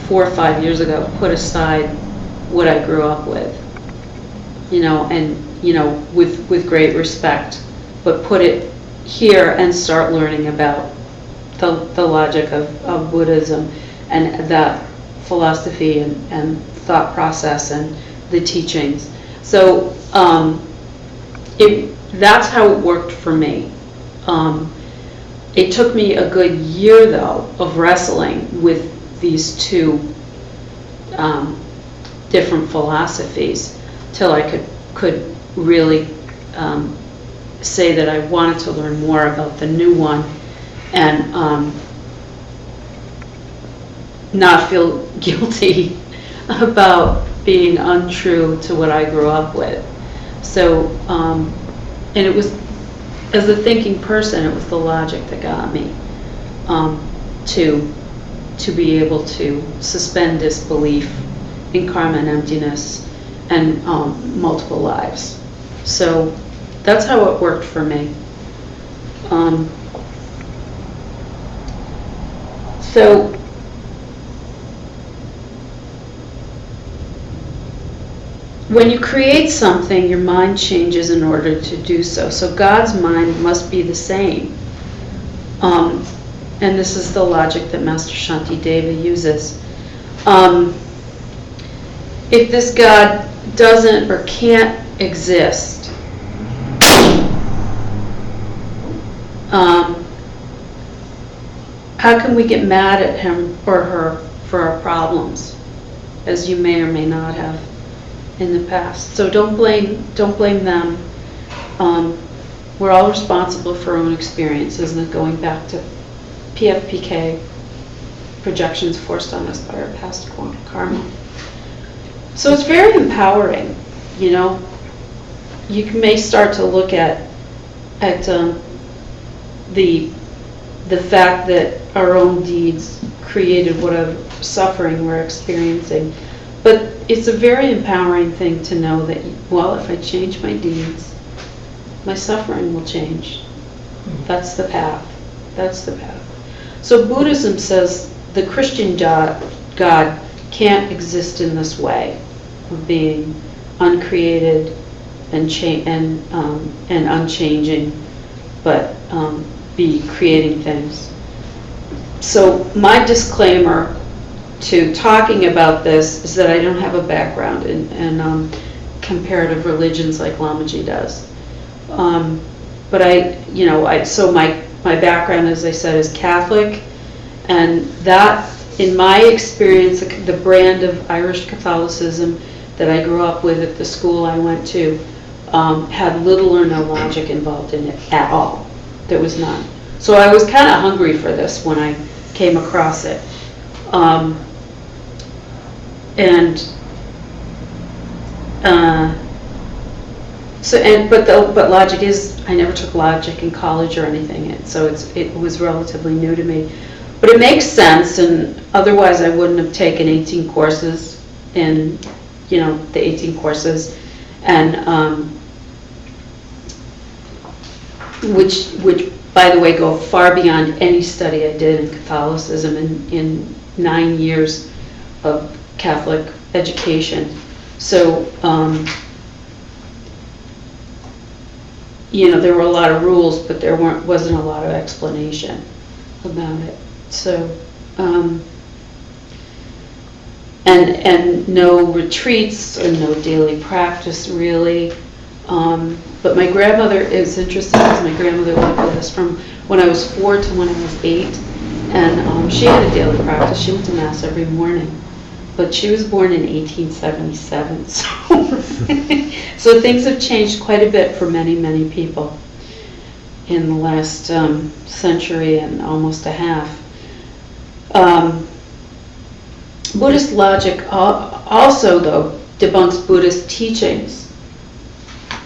4 or 5 years ago, put aside what I grew up with, and, with great respect, but put it here and start learning about the logic of Buddhism and that philosophy and thought process and the teachings. So that's how it worked for me. It took me a good year, though, of wrestling with these two different philosophies till I could really say that I wanted to learn more about the new one and not feel guilty about being untrue to what I grew up with. So, and it was, as a thinking person, it was the logic that got me to be able to suspend disbelief in karma and emptiness and multiple lives. So that's how it worked for me. So when you create something, your mind changes in order to do so. So God's mind must be the same. And this is the logic that Master Shantideva uses. If this God doesn't or can't exist, how can we get mad at him or her for our problems, as you may or may not have in the past? So don't blame them. We're all responsible for our own experiences, and going back to PFPK, projections forced on us by our past karma. So it's very empowering, You may start to look at the fact that our own deeds created whatever suffering we're experiencing. But it's a very empowering thing to know that, well, if I change my deeds, my suffering will change. That's the path. That's the path. So Buddhism says the Christian God can't exist in this way of being uncreated and unchanging, but be creating things. So my disclaimer to talking about this is that I don't have a background in comparative religions like Lamaji does. But so my background, as I said, is Catholic, and that, in my experience, the brand of Irish Catholicism that I grew up with at the school I went to had little or no logic involved in it at all. There was none. So I was kind of hungry for this when I came across it. But logic is, I never took logic in college or anything, so it was relatively new to me. But it makes sense, and otherwise I wouldn't have taken 18 courses in, the 18 courses, and which by the way go far beyond any study I did in Catholicism in 9 years of Catholic education. So there were a lot of rules, but there wasn't a lot of explanation about it. So and no retreats and no daily practice really. But my grandmother is interesting because my grandmother lived with us from when I was 4 to when I was 8, and she had a daily practice. She went to Mass every morning, but she was born in 1877, so things have changed quite a bit for many, many people in the last century and almost a half. Buddhist logic also, though, debunks Buddhist teachings.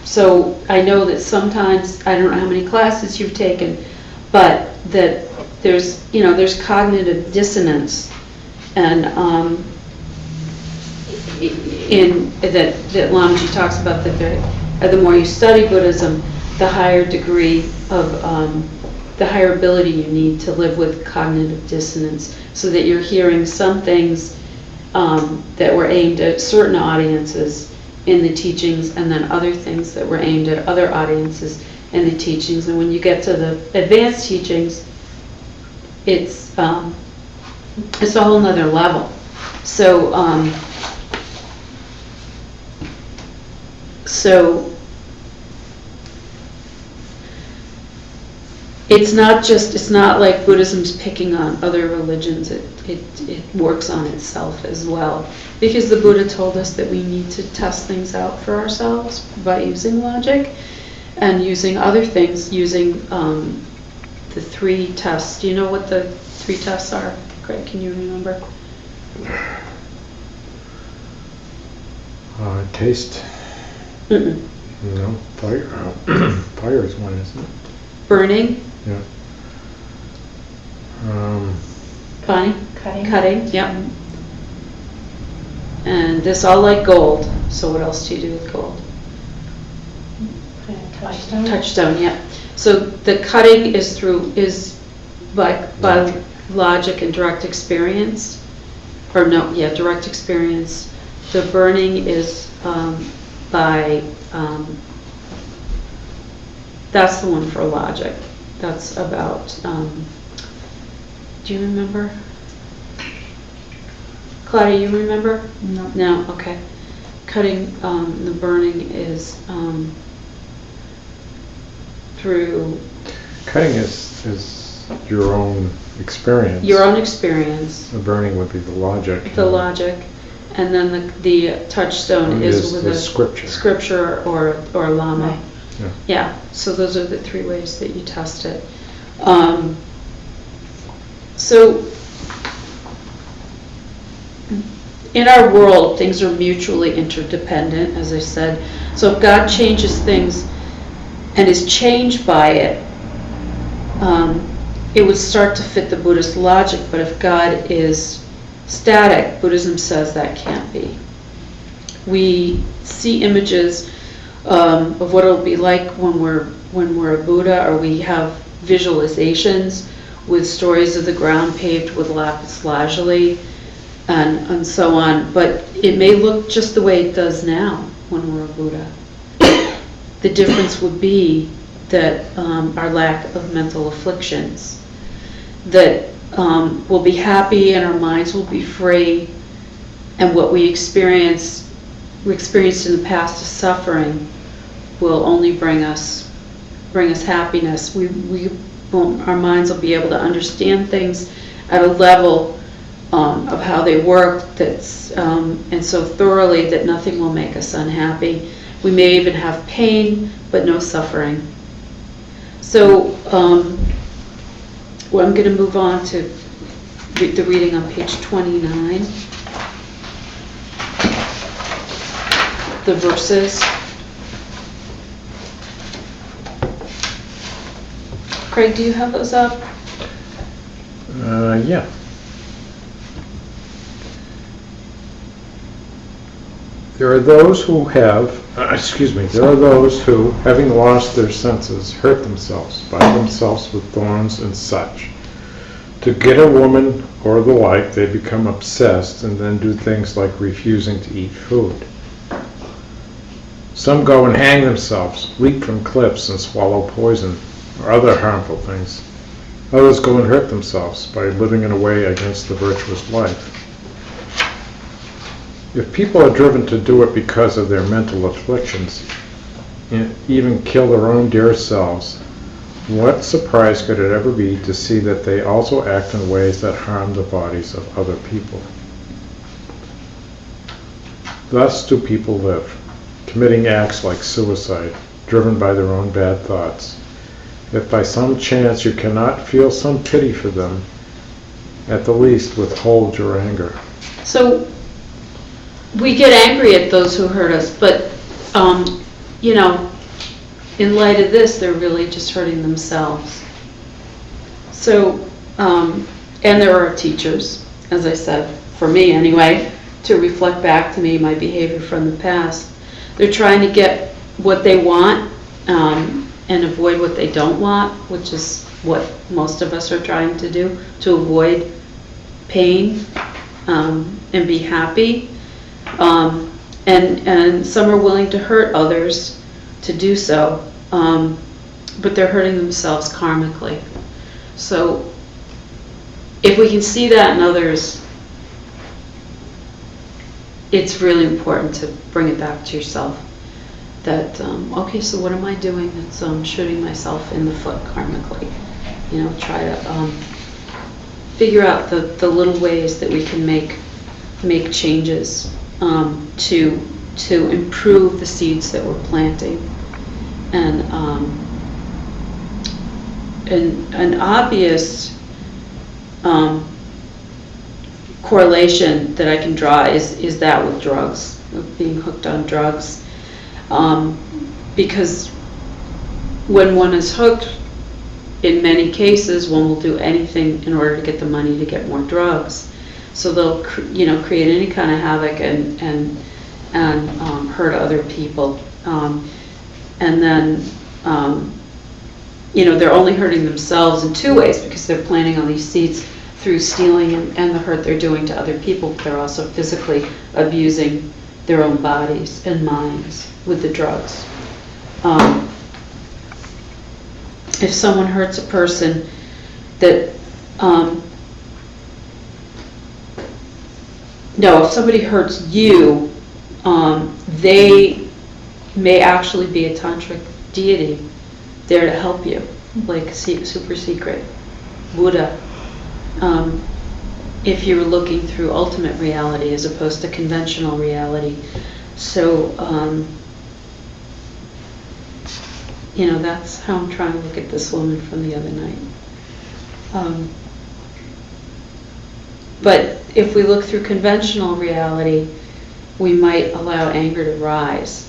So I know that sometimes, I don't know how many classes you've taken, but that there's cognitive dissonance, and that Lamaji talks about, that the more you study Buddhism, the higher degree of, the higher ability you need to live with cognitive dissonance, so that you're hearing some things that were aimed at certain audiences in the teachings, and then other things that were aimed at other audiences in the teachings. And when you get to the advanced teachings, it's a whole nother level. So, it's not like Buddhism's picking on other religions. It works on itself as well. Because the Buddha told us that we need to test things out for ourselves by using logic and using other things, using the 3 tests. Do you know what the 3 tests are? Craig, can you remember? Taste. Mm-mm. No, fire. Fire is one, isn't it? Burning. Yeah. Bonnie? Cutting. Cutting, yep. And this all like gold. So what else do you do with gold? Touchstone. Touchstone, yeah. So the cutting is by logic and direct experience, direct experience. The burning is by that's the one for logic. That's about. Do you remember? Claudia, you remember? No. No. Okay. Cutting, the burning is through Cutting is your own experience. your own experience, The burning would be the logic. the logic, and then the touchstone is with the a scripture. or lama. Right. Yeah. Yeah. So those are the 3 ways that you test it. So in our world, things are mutually interdependent, as I said. So if God changes things and is changed by it, it would start to fit the Buddhist logic. But if God is static, Buddhism says that can't be. We see images of what it'll be like when we're a Buddha, or we have visualizations with stories of the ground paved with lapis lazuli and so on. But it may look just the way it does now when we're a Buddha. The difference would be that our lack of mental afflictions, that we'll be happy and our minds will be free, and what we experienced in the past as suffering will only bring us happiness. Our minds will be able to understand things at a level of how they work that's and so thoroughly that nothing will make us unhappy. We may even have pain, but no suffering. So I'm going to move on to the reading on page 29. The verses. Craig, do you have those up? Yeah. There are those who having lost their senses, hurt themselves, bind themselves with thorns and such. To get a woman or the like, they become obsessed and then do things like refusing to eat food. Some go and hang themselves, leap from cliffs and swallow poison or other harmful things. Others go and hurt themselves by living in a way against the virtuous life. If people are driven to do it because of their mental afflictions, and even kill their own dear selves, what surprise could it ever be to see that they also act in ways that harm the bodies of other people? Thus do people live, committing acts like suicide, driven by their own bad thoughts. If by some chance you cannot feel some pity for them, at the least withhold your anger. So we get angry at those who hurt us, but in light of this, they're really just hurting themselves. So, and there are teachers, as I said, for me anyway, to reflect back to me my behavior from the past. They're trying to get what they want and avoid what they don't want, which is what most of us are trying to do, to avoid pain and be happy. And some are willing to hurt others to do so, but they're hurting themselves karmically. So if we can see that in others, it's really important to bring it back to yourself. That, okay, so what am I doing that's shooting myself in the foot karmically? You know, try to figure out the little ways that we can make changes to improve the seeds that we're planting. And an obvious correlation that I can draw is that with drugs, with being hooked on drugs. Because when one is hooked, in many cases, one will do anything in order to get the money to get more drugs. So they'll, create any kind of havoc and hurt other people. And then, they're only hurting themselves in two ways, because they're planting on these seeds through stealing and the hurt they're doing to other people. They're also physically abusing their own bodies and minds with the drugs. If someone hurts a person if somebody hurts you, they may actually be a tantric deity there to help you, like super secret Buddha. If you're looking through ultimate reality as opposed to conventional reality. So, that's how I'm trying to look at this woman from the other night. But if we look through conventional reality, we might allow anger to rise.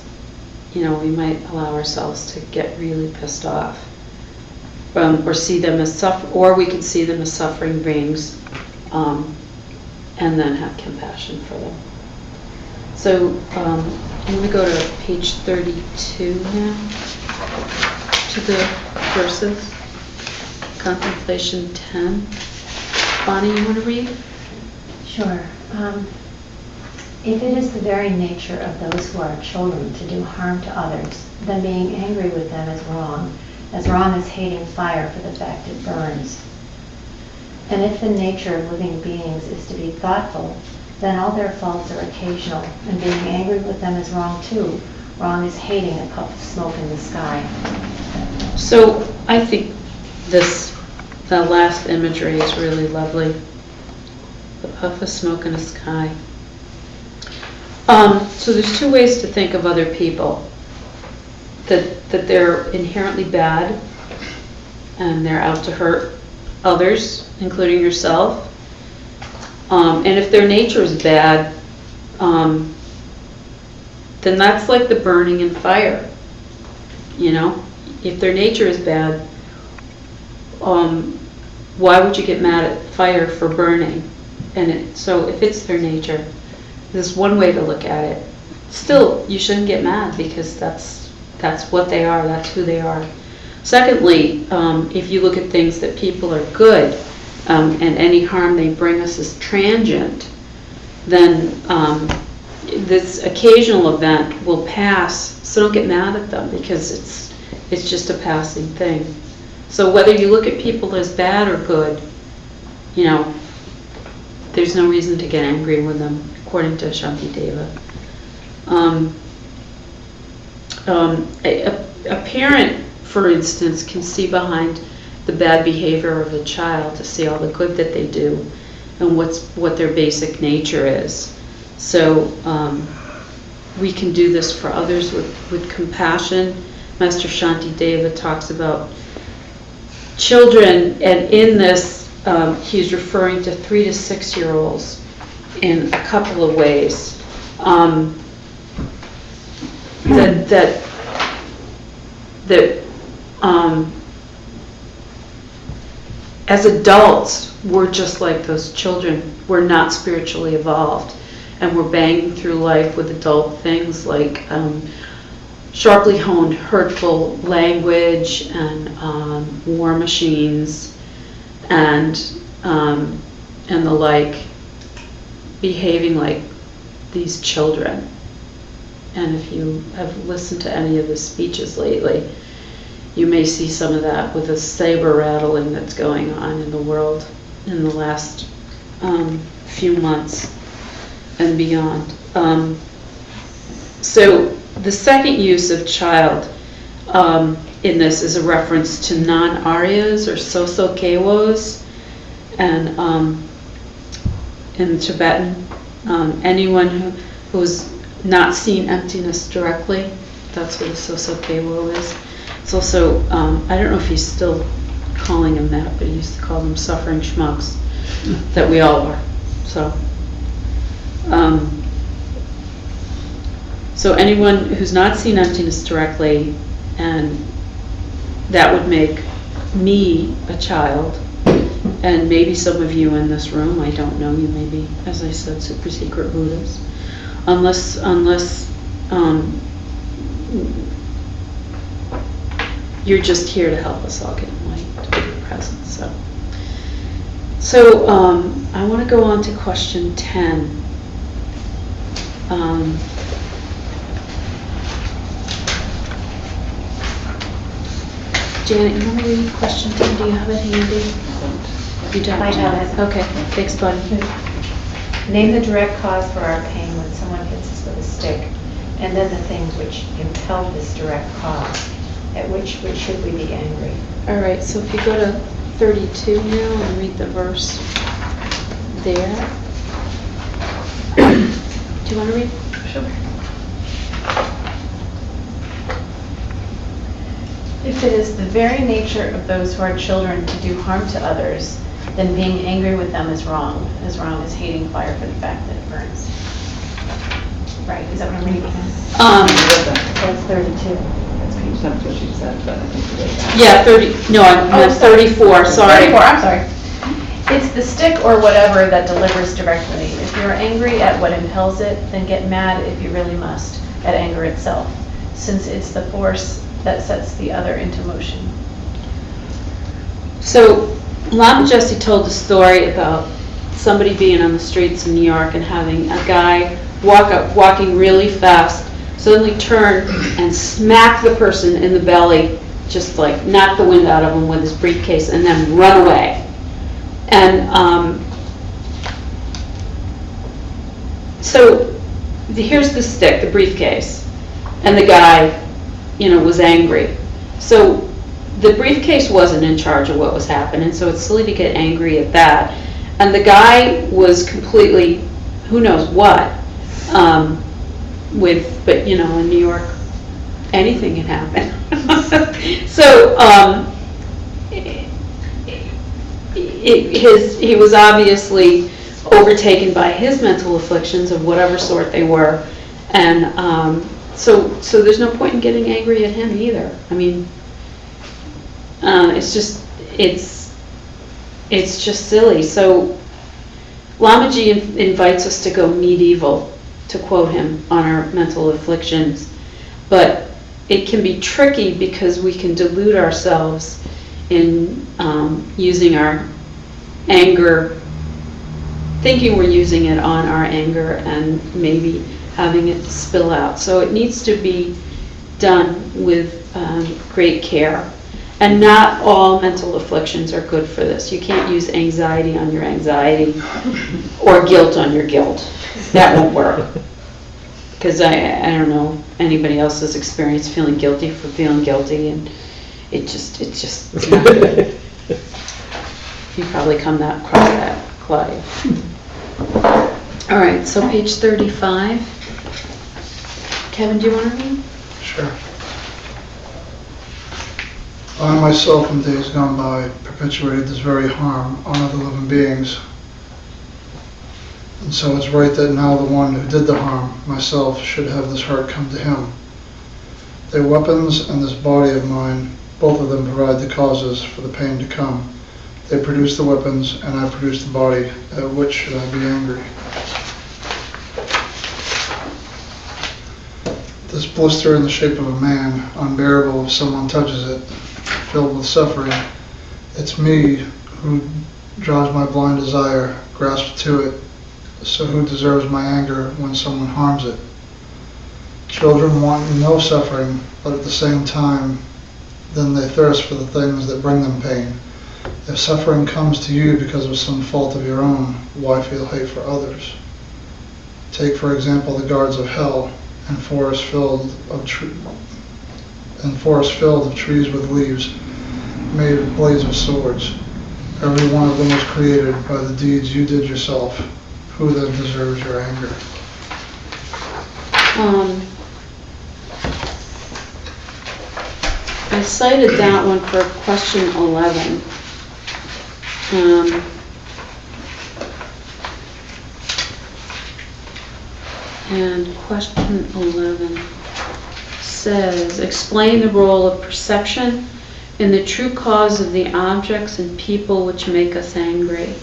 We might allow ourselves to get really pissed off, or see them as or we can see them as suffering beings, and then have compassion for them. So I'm going to go to page 32 now, to the verses. Contemplation 10. Bonnie, you want to read? Sure. If it is the very nature of those who are children to do harm to others, then being angry with them is wrong as hating fire for the fact it burns. And if the nature of living beings is to be thoughtful, then all their faults are occasional, and being angry with them is wrong too. Wrong as hating a puff of smoke in the sky. So I think the last imagery is really lovely. The puff of smoke in the sky. So there's two ways to think of other people. That they're inherently bad, and they're out to hurt others, including yourself. And if their nature is bad, then that's like the burning in fire. If their nature is bad, why would you get mad at fire for burning? So if it's their nature, there's one way to look at it. Still, you shouldn't get mad, because that's what they are, that's who they are. Secondly, if you look at things that people are good, and any harm they bring us is transient, then this occasional event will pass, so don't get mad at them, because it's just a passing thing. So whether you look at people as bad or good, there's no reason to get angry with them, according to Shantideva. A parent, for instance, can see behind the bad behavior of a child to see all the good that they do and what their basic nature is. So we can do this for others with compassion. Master Shantideva talks about children, and in this he's referring to 3 to 6 year olds in a couple of ways. As adults, we're just like those children. We're not spiritually evolved. and we're banging through life with adult things like sharply honed, hurtful language and war machines and the like, behaving like these children. And if you have listened to any of the speeches lately, you may see some of that with the saber rattling that's going on in the world in the last few months and beyond. So the second use of child in this is a reference to non-Aryas or Sosokewos, and in Tibetan, anyone who's not seen emptiness directly, that's what a Sosokewo is. It's also, I don't know if he's still calling him that, but he used to call them suffering schmucks, that we all are. So anyone who's not seen emptiness directly, and that would make me a child, and maybe some of you in this room, I don't know, you may be, as I said, super secret Buddhists, unless you're just here to help us all get enlightened to be present. So I want to go on to question 10. Janet, you want to read question 10? Do you have it handy? You don't? I have it. Okay, thanks, buddy. Name the direct cause for our pain when someone hits us with a stick, and then the things which impel this direct cause. At which should we be angry? All right, so if you go to 32 now and read the verse there. Do you want to read? Sure. If it is the very nature of those who are children to do harm to others, then being angry with them is wrong. As wrong as hating fire for the fact that it burns. Right, is that what I'm reading? That's 32. That's what she said, but I think it is. Yeah, 30. No, I'm 34. Sorry. 34, I'm sorry. It's the stick or whatever that delivers directly. If you're angry at what impels it, then get mad if you really must at anger itself, since it's the force that sets the other into motion. So Lama Jesse told a story about somebody being on the streets in New York and having a guy walking really fast, suddenly turn and smack the person in the belly, just like knock the wind out of him with his briefcase, and then run away. And so here's the stick, the briefcase, and the guy, was angry. So the briefcase wasn't in charge of what was happening, so it's silly to get angry at that. And the guy was completely, who knows what, but in New York, anything can happen. So he was obviously overtaken by his mental afflictions of whatever sort they were, and so there's no point in getting angry at him either. I mean, it's just silly. So Lamaji invites us to go medieval, to quote him, on our mental afflictions, but it can be tricky because we can delude ourselves in using our anger, thinking we're using it on our anger, and maybe having it spill out. So it needs to be done with great care. And not all mental afflictions are good for this. You can't use anxiety on your anxiety or guilt on your guilt. That won't work. Because I don't know anybody else's experience feeling guilty for feeling guilty, and it's not good. You probably come across that, Claudia. All right, so page 35. Kevin, do you want to read? Sure. I myself in days gone by perpetuated this very harm on other living beings. And so it's right that now the one who did the harm, myself, should have this hurt come to him. Their weapons and this body of mine, both of them provide the causes for the pain to come. They produce the weapons and I produce the body, at which should I be angry? This blister in the shape of a man, unbearable if someone touches it, filled with suffering. It's me who draws my blind desire, grasps to it, so who deserves my anger when someone harms it? Children want no suffering, but at the same time, then they thirst for the things that bring them pain. If suffering comes to you because of some fault of your own, why feel hate for others? Take, for example, the guards of hell and forests filled of trees with leaves, made of blades of swords. Every one of them was created by the deeds you did yourself. Who then deserves your anger? I cited that one for question 11. And question 11 says, explain the role of perception in the true cause of the objects and people which make us angry.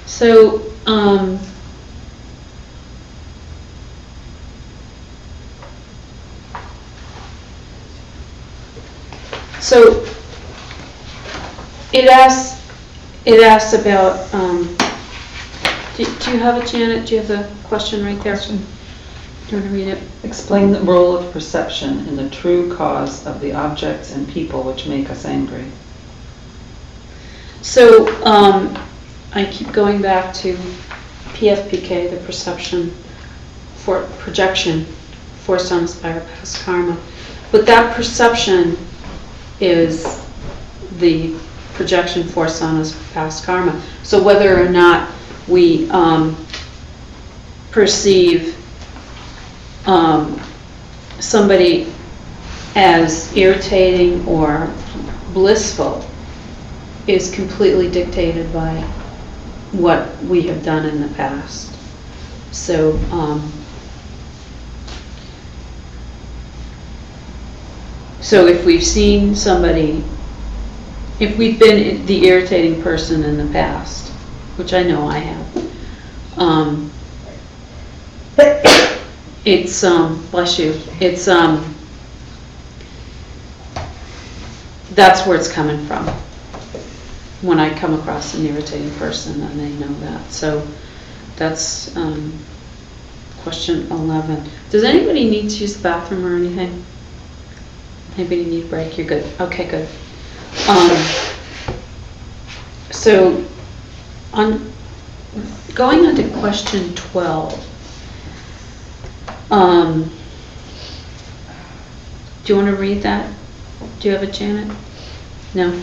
So, it asks about, do you have it, Janet? Do you have the question right there? Do you want to read it? Explain the role of perception in the true cause of the objects and people which make us angry. So, I keep going back to PFPK, the perception for projection, forced on us by our past karma. But that perception is the projection forced on us by past karma. So whether or not we perceive somebody as irritating or blissful is completely dictated by what we have done in the past. So, so if we've seen somebody, if we've been the irritating person in the past, which I know I have, it's, bless you, it's, that's where it's coming from. When I come across an irritating person and they know that. So that's question 11. Does anybody need to use the bathroom or anything? Anybody need a break? You're good. Okay, good. So going on to question 12. Do you want to read that? Do you have it, Janet? No?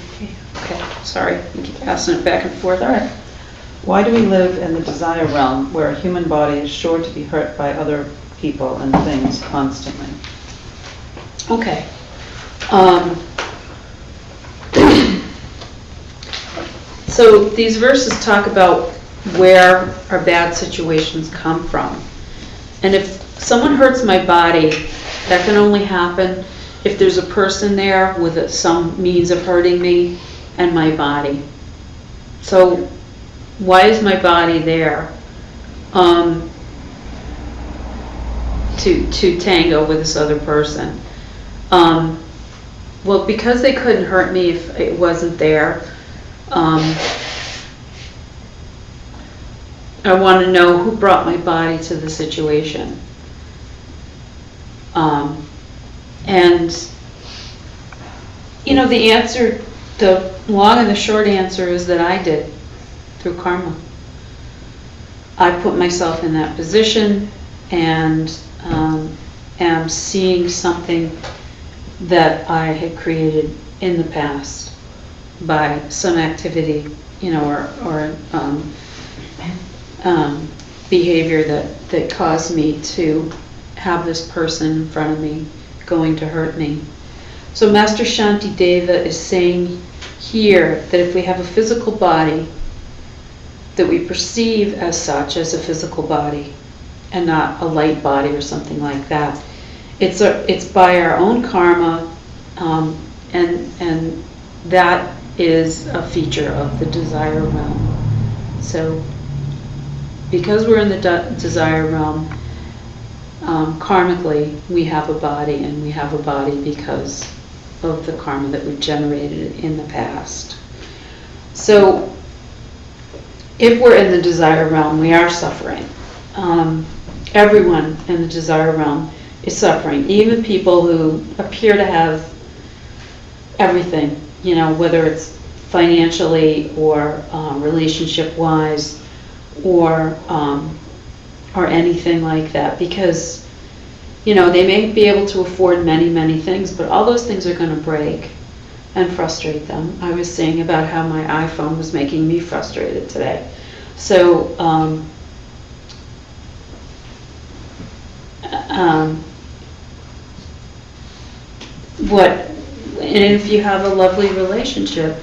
Okay, sorry. I keep passing it back and forth. All right. Why do we live in the desire realm where a human body is sure to be hurt by other people and things constantly? Okay. So these verses talk about where our bad situations come from. And if someone hurts my body, that can only happen if there's a person there with some means of hurting me and my body. So why is my body there to tango with this other person? Well, because they couldn't hurt me if it wasn't there, I want to know who brought my body to the situation. And, you know, the answer, the long and the short answer is that I did, through karma. I put myself in that position and am seeing something that I had created in the past by some activity, you know, or behavior that caused me to have this person in front of me going to hurt me. So Master Shanti Deva is saying here that if we have a physical body that we perceive as such, as a physical body, and not a light body or something like that, it's by our own karma, and that is a feature of the desire realm. So because we're in the desire realm, karmically, we have a body, and we have a body because of the karma that we've generated in the past. So, if we're in the desire realm, we are suffering. Everyone in the desire realm is suffering, even people who appear to have everything, you know, whether it's financially or relationship-wise or anything like that, because, you know, they may be able to afford many, many things, but all those things are going to break and frustrate them. I was saying about how my iPhone was making me frustrated today. So, and if you have a lovely relationship,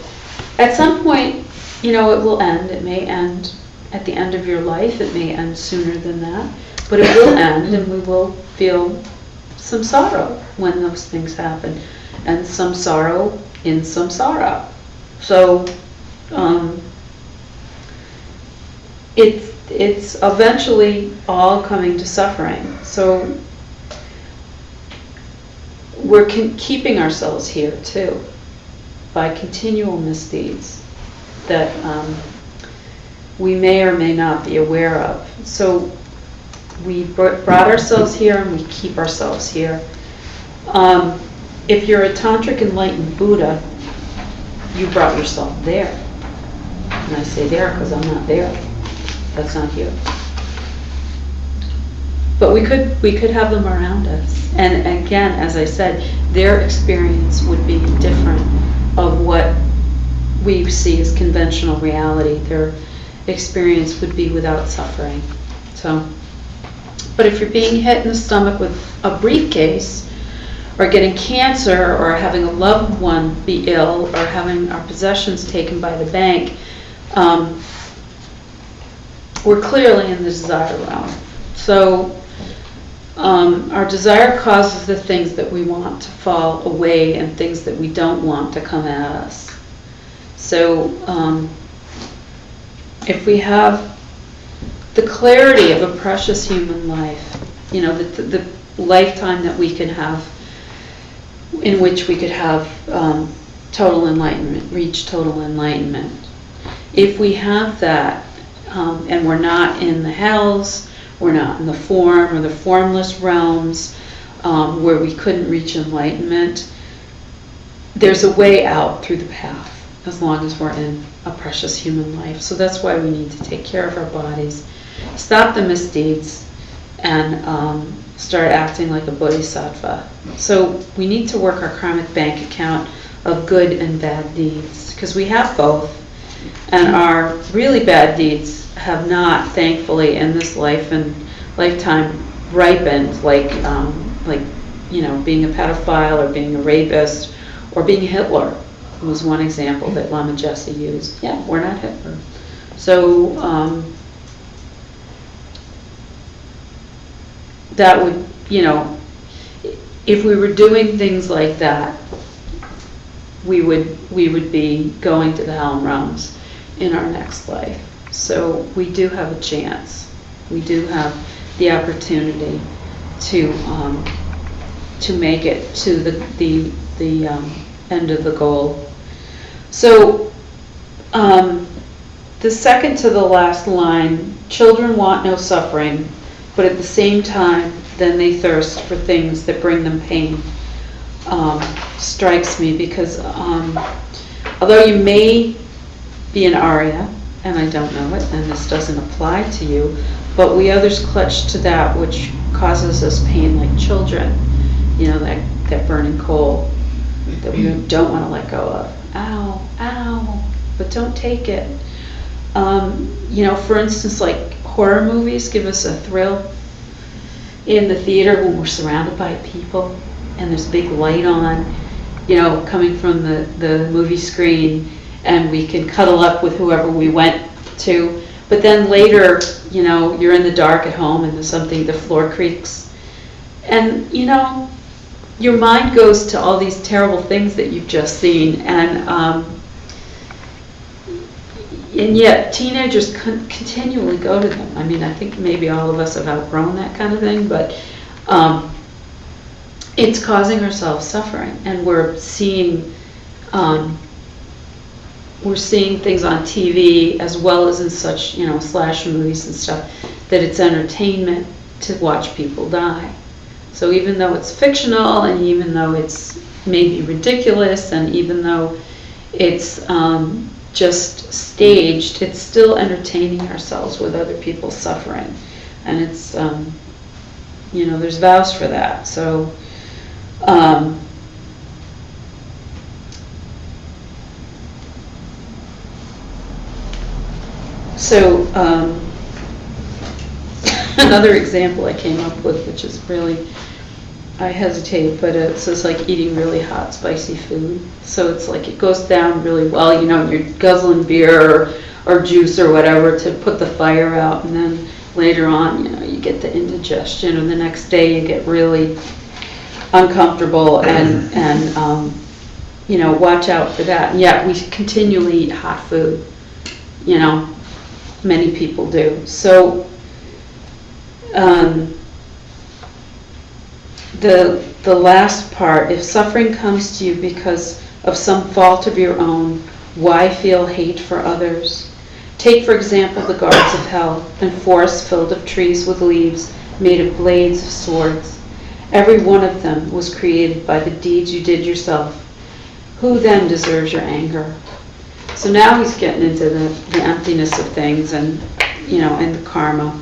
at some point, you know, it will end. It may end at the end of your life. It may end sooner than that, but it will end, and we will feel some sorrow when those things happen, and some sorrow in some sorrow. So, it's eventually all coming to suffering. So we're keeping ourselves here too by continual misdeeds that we may or may not be aware of. So we brought ourselves here, and we keep ourselves here. If you're a tantric enlightened Buddha, you brought yourself there. And I say there because I'm not there. That's not you. But we could have them around us. And again, as I said, their experience would be different of what we see as conventional reality. Their experience would be without suffering. So, but if you're being hit in the stomach with a briefcase, or getting cancer, or having a loved one be ill, or having our possessions taken by the bank, we're clearly in the desire realm. So our desire causes the things that we want to fall away and things that we don't want to come at us. So if we have the clarity of a precious human life, you know, the lifetime that we can have, in which we could have total enlightenment, reach total enlightenment. If we have that, and we're not in the hells, we're not in the form or the formless realms where we couldn't reach enlightenment, there's a way out through the path as long as we're in a precious human life. So that's why we need to take care of our bodies, stop the misdeeds, and start acting like a bodhisattva. So we need to work our karmic bank account of good and bad deeds, because we have both. And our really bad deeds have not, thankfully, in this life and lifetime ripened, like you know, being a pedophile or being a rapist or being Hitler was one example that Lama Jesse used. Yeah, we're not Hitler. So that would, you know, if we were doing things like that, we would be going to the hell realms in our next life. So we do have a chance. We do have the opportunity to make it to the end of the goal. So the second to the last line, children want no suffering, but at the same time, then they thirst for things that bring them pain, strikes me, because although you may be an Arya, and I don't know it, and this doesn't apply to you, but we others clutch to that which causes us pain like children, you know, that burning coal that we don't want to let go of. Ow, ow, but don't take it. You know, for instance, like horror movies give us a thrill in the theater when we're surrounded by people and there's a big light on, you know, coming from the movie screen, and we can cuddle up with whoever we went to. But then later, you know, you're in the dark at home and there's something, the floor creaks. And, you know, your mind goes to all these terrible things that you've just seen. And yet teenagers continually go to them. I mean, I think maybe all of us have outgrown that kind of thing, but it's causing ourselves suffering, and we're seeing things on TV as well as in such, slasher movies and stuff, that it's entertainment to watch people die. So even though it's fictional, and even though it's maybe ridiculous, and even though it's just staged, it's still entertaining ourselves with other people's suffering. And it's, there's vows for that. So, another example I came up with, which is really, I hesitate, but it's just like eating really hot, spicy food. So it's like it goes down really well, you're guzzling beer or juice or whatever to put the fire out, and then later on, you get the indigestion, and the next day you get really uncomfortable, and watch out for that. And yet we continually eat hot food, many people do. So the last part, if suffering comes to you because of some fault of your own, why feel hate for others? Take, for example, the guards of hell and forests filled of trees with leaves made of blades of swords. Every one of them was created by the deeds you did yourself. Who then deserves your anger? So now he's getting into the emptiness of things, and the karma.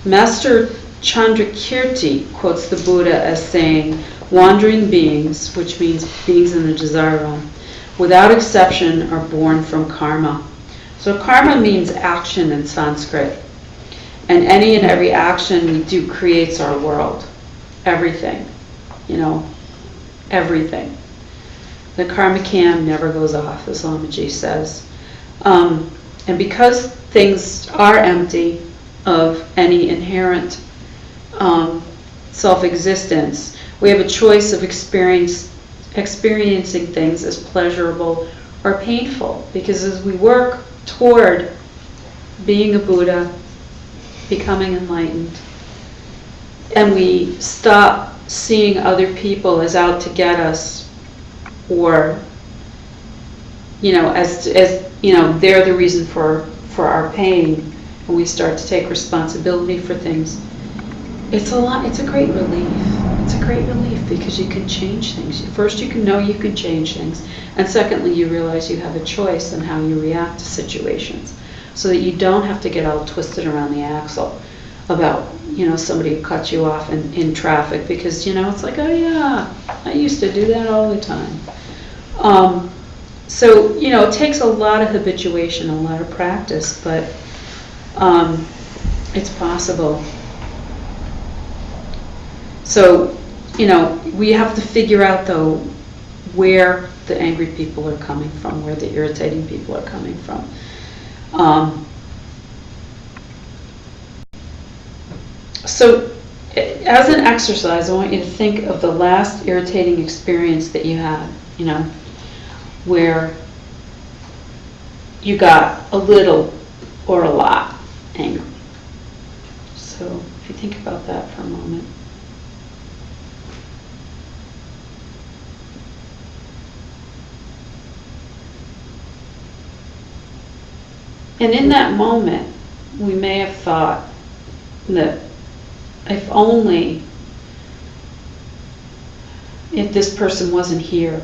Master Chandrakirti quotes the Buddha as saying, wandering beings, which means beings in the desire realm, without exception are born from karma. So karma means action in Sanskrit. And any and every action we do creates our world. Everything. Everything. The karma cam never goes off, as Lamaji says. And because things are empty of any inherent self-existence, we have a choice of experiencing things as pleasurable or painful. Because as we work toward being a Buddha, becoming enlightened, and we stop seeing other people as out to get us, or as they're the reason for our pain, and we start to take responsibility for things, it's a great relief. It's a great relief because you can change things. First, you can know you can change things, and secondly, you realize you have a choice in how you react to situations, so that you don't have to get all twisted around the axle about somebody who cuts you off in traffic, because it's like, oh yeah, I used to do that all the time. So it takes a lot of habituation, a lot of practice, but it's possible. So we have to figure out, though, where the angry people are coming from, where the irritating people are coming from. So as an exercise, I want you to think of the last irritating experience that you had, where you got a little or a lot angry. So if you think about that for a moment. And in that moment, we may have thought that if this person wasn't here,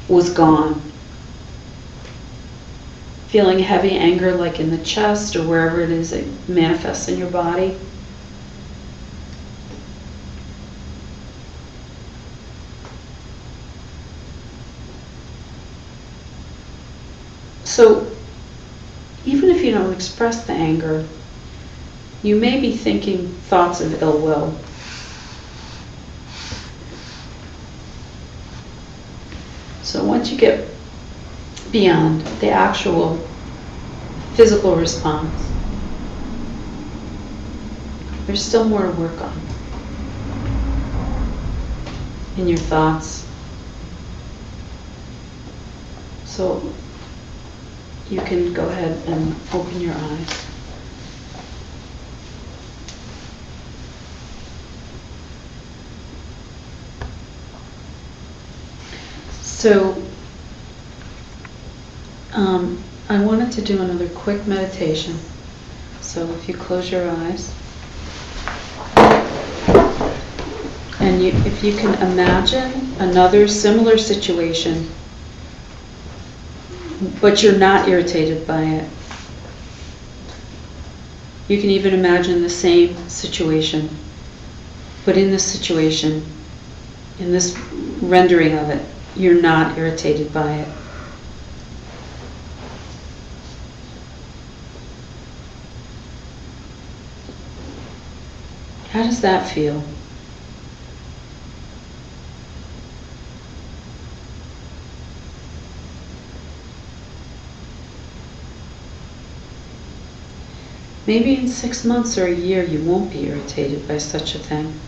was gone. Feeling heavy anger like in the chest or wherever it is it manifests in your body. So even if you don't express the anger, you may be thinking thoughts of ill will. So once you get beyond the actual physical response, there's still more to work on in your thoughts. So you can go ahead and open your eyes. So, I wanted to do another quick meditation. So if you close your eyes, and if you can imagine another similar situation, but you're not irritated by it. You can even imagine the same situation, but in this situation, in this rendering of it, you're not irritated by it. How does that feel? Maybe in 6 months or a year you won't be irritated by such a thing.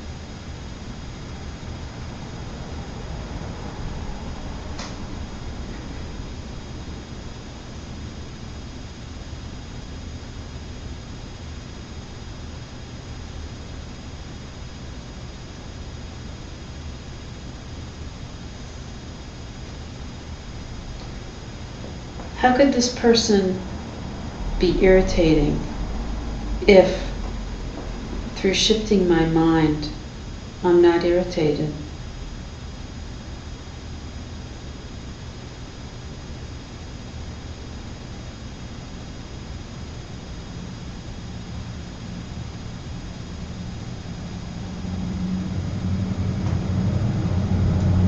How could this person be irritating if, through shifting my mind, I'm not irritated?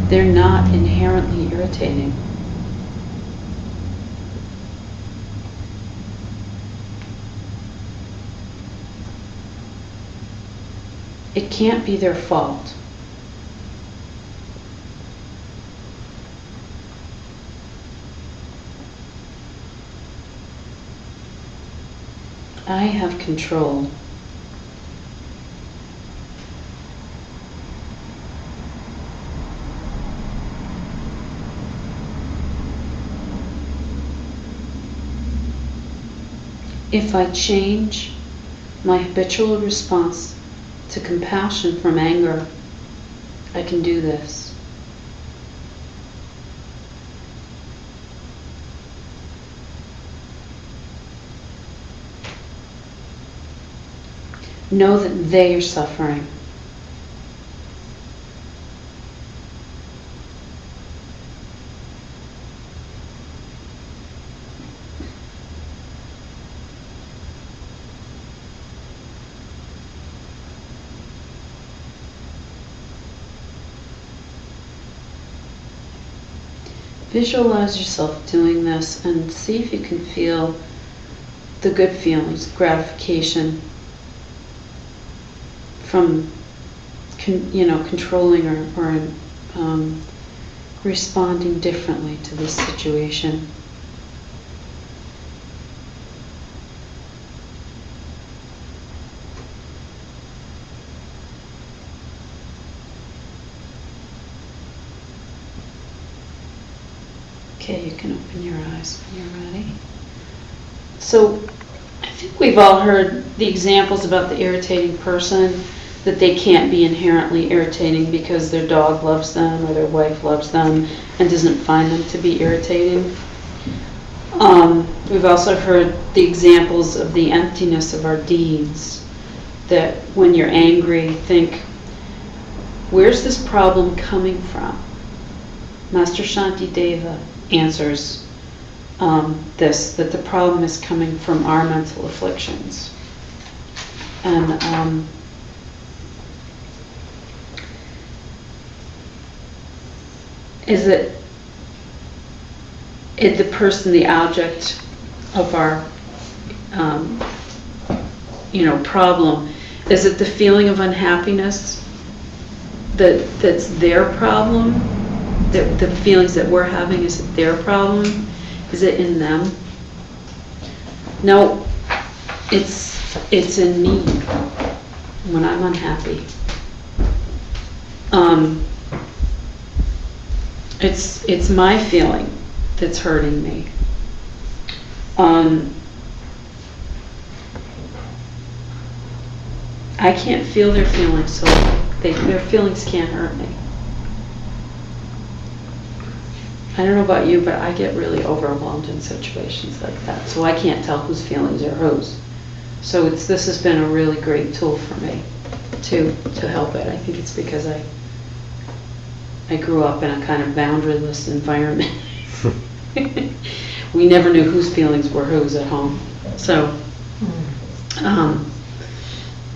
They're not inherently irritating. It can't be their fault. I have control. If I change my habitual response to compassion from anger, I can do this. Know that they are suffering. Visualize yourself doing this and see if you can feel the good feelings, gratification from controlling or responding differently to this situation. Okay, you can open your eyes when you're ready. So, I think we've all heard the examples about the irritating person, that they can't be inherently irritating because their dog loves them or their wife loves them and doesn't find them to be irritating. We've also heard the examples of the emptiness of our deeds, that when you're angry, think, where's this problem coming from? Master Shantideva answers this, that the problem is coming from our mental afflictions. And is it the person, the object of our problem, is it the feeling of unhappiness that's their problem? The feelings that we're having, is it their problem? Is it in them? No, it's in me when I'm unhappy. It's my feeling that's hurting me. I can't feel their feelings, so their feelings can't hurt me. I don't know about you, but I get really overwhelmed in situations like that. So I can't tell whose feelings are whose. So this has been a really great tool for me to help it. I think it's because I grew up in a kind of boundaryless environment. We never knew whose feelings were whose at home. So,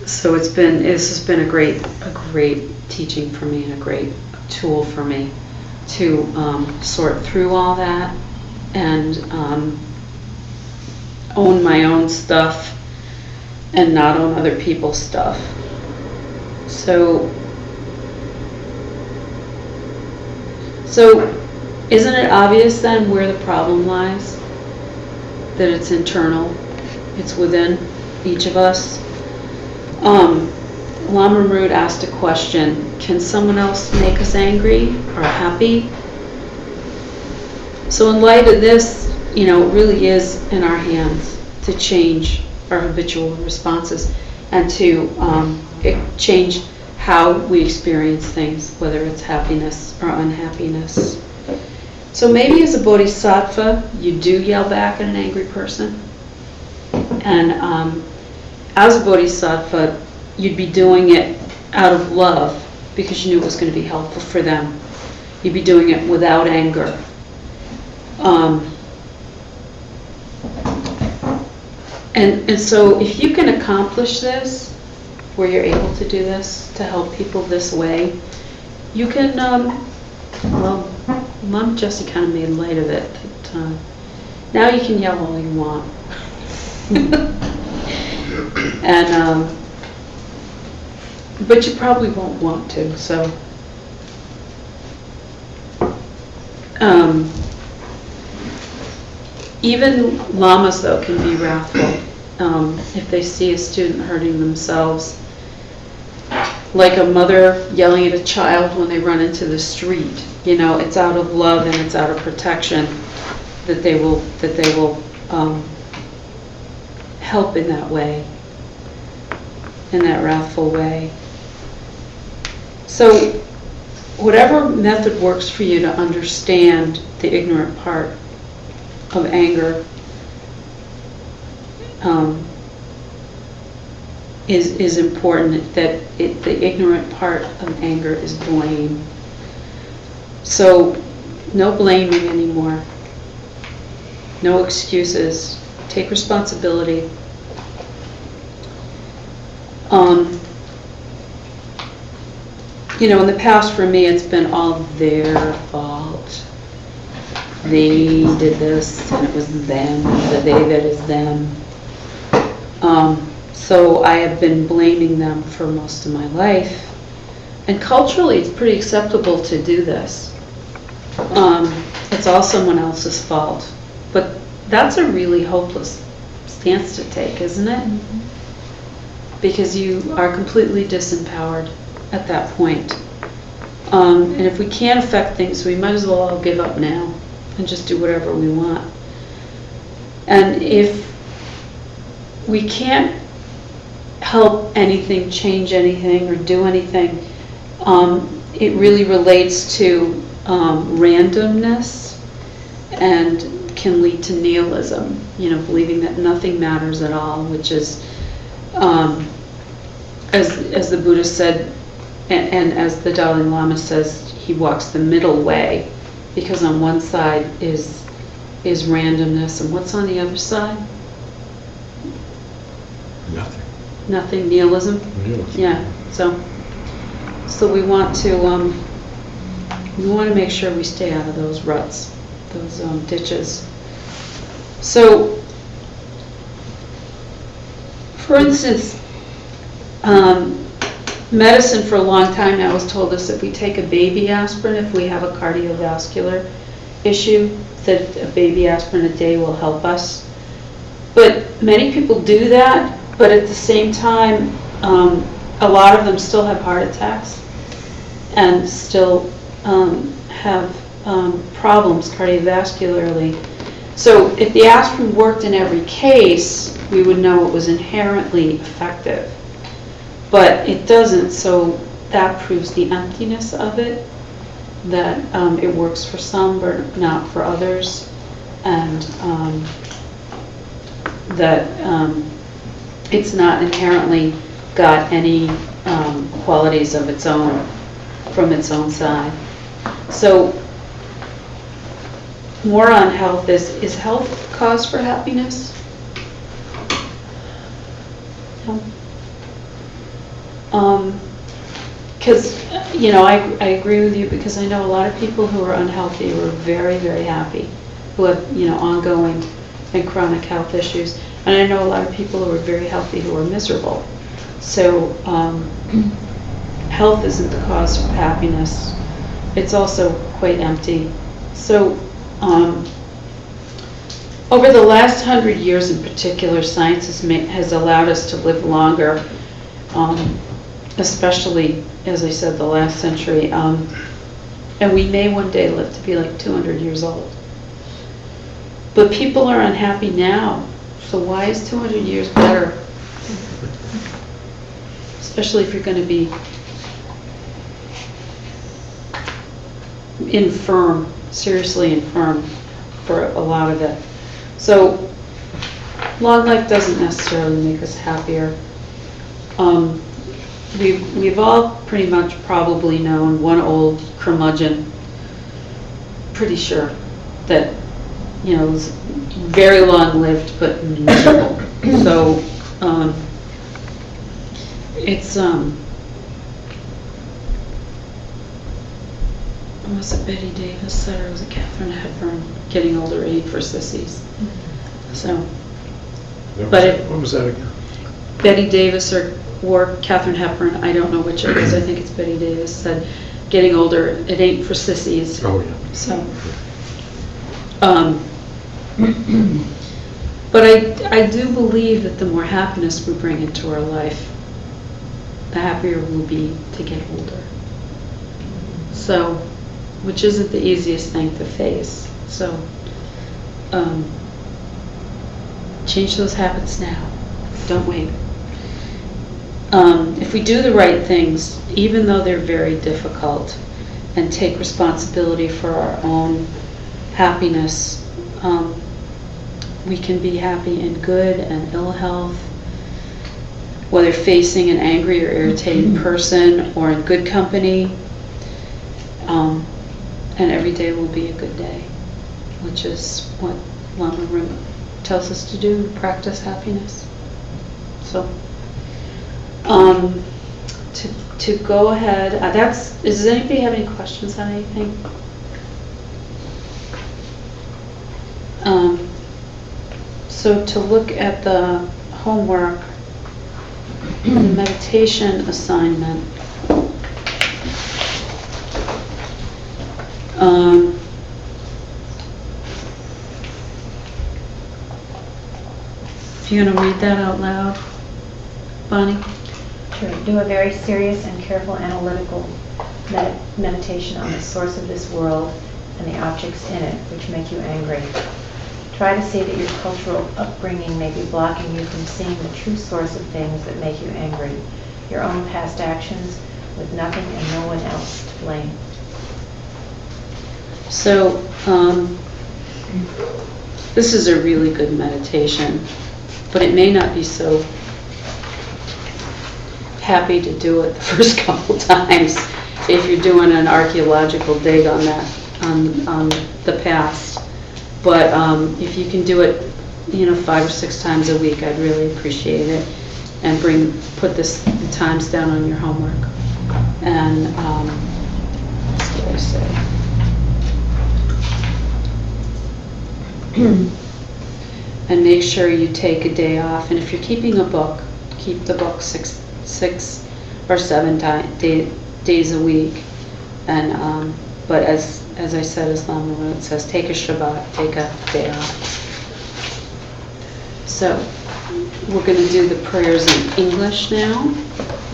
so this has been a great teaching for me and a great tool for me to sort through all that and own my own stuff and not own other people's stuff. So isn't it obvious then where the problem lies? That it's internal, it's within each of us. Lama Root asked a question, can someone else make us angry or happy? So in light of this, it really is in our hands to change our habitual responses and to change how we experience things, whether it's happiness or unhappiness. So maybe as a bodhisattva, you do yell back at an angry person. And as a bodhisattva, you'd be doing it out of love because you knew it was going to be helpful for them. You'd be doing it without anger. And so if you can accomplish this, where you're able to do this, to help people this way, you can, well, Mom Jessie kind of made light of it. That, now you can yell all you want. And, but you probably won't want to, so. Even lamas, though, can be wrathful if they see a student hurting themselves. Like a mother yelling at a child when they run into the street. It's out of love and it's out of protection that they will help in that way, in that wrathful way. So whatever method works for you to understand the ignorant part of anger is important, that the ignorant part of anger is blame. So no blaming anymore. No excuses. Take responsibility. In the past for me it's been all their fault. They did this and it was them, the they that is them. So I have been blaming them for most of my life. And culturally it's pretty acceptable to do this. It's all someone else's fault. But that's a really hopeless stance to take, isn't it? Mm-hmm. Because you are completely disempowered at that point. And if we can't affect things, we might as well all give up now and just do whatever we want. And if we can't help anything, change anything, or do anything, it really relates to randomness and can lead to nihilism, believing that nothing matters at all, which is, as the Buddha said, and as the Dalai Lama says, he walks the middle way, because on one side is randomness, and what's on the other side? Nothing. Nothing, nihilism? Nihilism. Yeah, so we want to make sure we stay out of those ruts, those ditches. So, for instance, medicine for a long time now has told us that we take a baby aspirin if we have a cardiovascular issue, that a baby aspirin a day will help us. But many people do that, but at the same time, a lot of them still have heart attacks and still have problems cardiovascularly. So if the aspirin worked in every case, we would know it was inherently effective. But it doesn't, so that proves the emptiness of it. that it works for some but not for others, and that it's not inherently got any qualities of its own from its own side. So more on health is health cause for happiness? No. Because, I agree with you, because I know a lot of people who are unhealthy who are very, very happy, who have, ongoing and chronic health issues. And I know a lot of people who are very healthy who are miserable. So health isn't the cause for happiness. It's also quite empty. So over the last 100 years in particular, science has allowed us to live longer, especially, as I said, the last century. And we may one day live to be like 200 years old. But people are unhappy now. So why is 200 years better? Especially if you're going to be infirm, seriously infirm for a lot of it. So long life doesn't necessarily make us happier. We've all pretty much probably known one old curmudgeon, pretty sure, that was very long lived but miserable. So it's was it Betty Davis said, or was it Katharine Hepburn? Getting older ain't for sissies. So, What was that again? Betty Davis or Katharine Hepburn, I don't know which it is. I think it's Betty Davis, said, getting older, it ain't for sissies. Oh, yeah. So, but I do believe that the more happiness we bring into our life, the happier we'll be to get older. So, which isn't the easiest thing to face. So, change those habits now. Don't wait. If we do the right things, even though they're very difficult, and take responsibility for our own happiness, we can be happy in good and ill health, whether facing an angry or irritated person or in good company, and every day will be a good day, which is what Lama Rim tells us to do, practice happiness. So, to go ahead, does anybody have any questions on anything? So to look at the homework, the meditation assignment, if you want to read that out loud, Bonnie? Sure. Do a very serious and careful analytical meditation on the source of this world and the objects in it which make you angry. Try to see that your cultural upbringing may be blocking you from seeing the true source of things that make you angry, your own past actions, with nothing and no one else to blame. So, this is a really good meditation, but it may not be so happy to do it the first couple times if you're doing an archaeological dig on that, on the past. But if you can do it, 5 or 6 times a week, I'd really appreciate it. And put the times down on your homework. And what did I say? And make sure you take a day off. And if you're keeping a book, keep the book 6 or 7 days a week. And but as I said, Islam, when it says take a Shabbat, take a day off. So we're going to do the prayers in English now.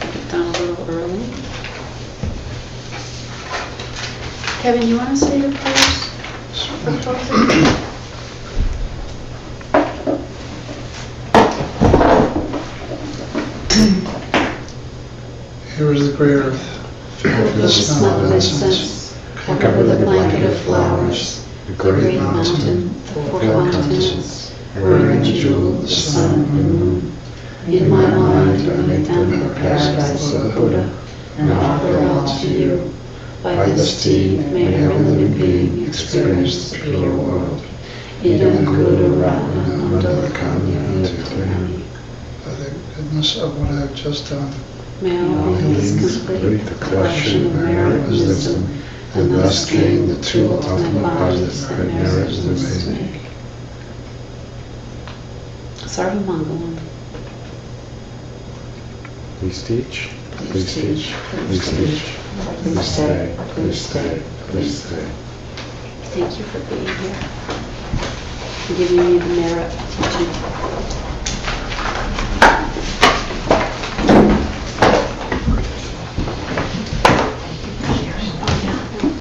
Get done a little early. Kevin, you want to say the prayers for closing? Here is the great earth, The the smell of incense, cover the blanket of flowers, the great mountain, the four continents, wherein jewel the sun and moon. In my mind I make them the paradise of Buddha, and offer all to you. By this deed may every living being experience the pure world. Idam Guru Ratna Mandalakanya Vittayami. By the goodness of what I have just done, May all beings complete the collection of merit and wisdom, and thus gain the two ultimate bodies that merit was to make. Sarvamangalam. Please teach, please teach, please teach. Please stay, please stay, please stay. Thank you for being here, and giving me the merit of teaching.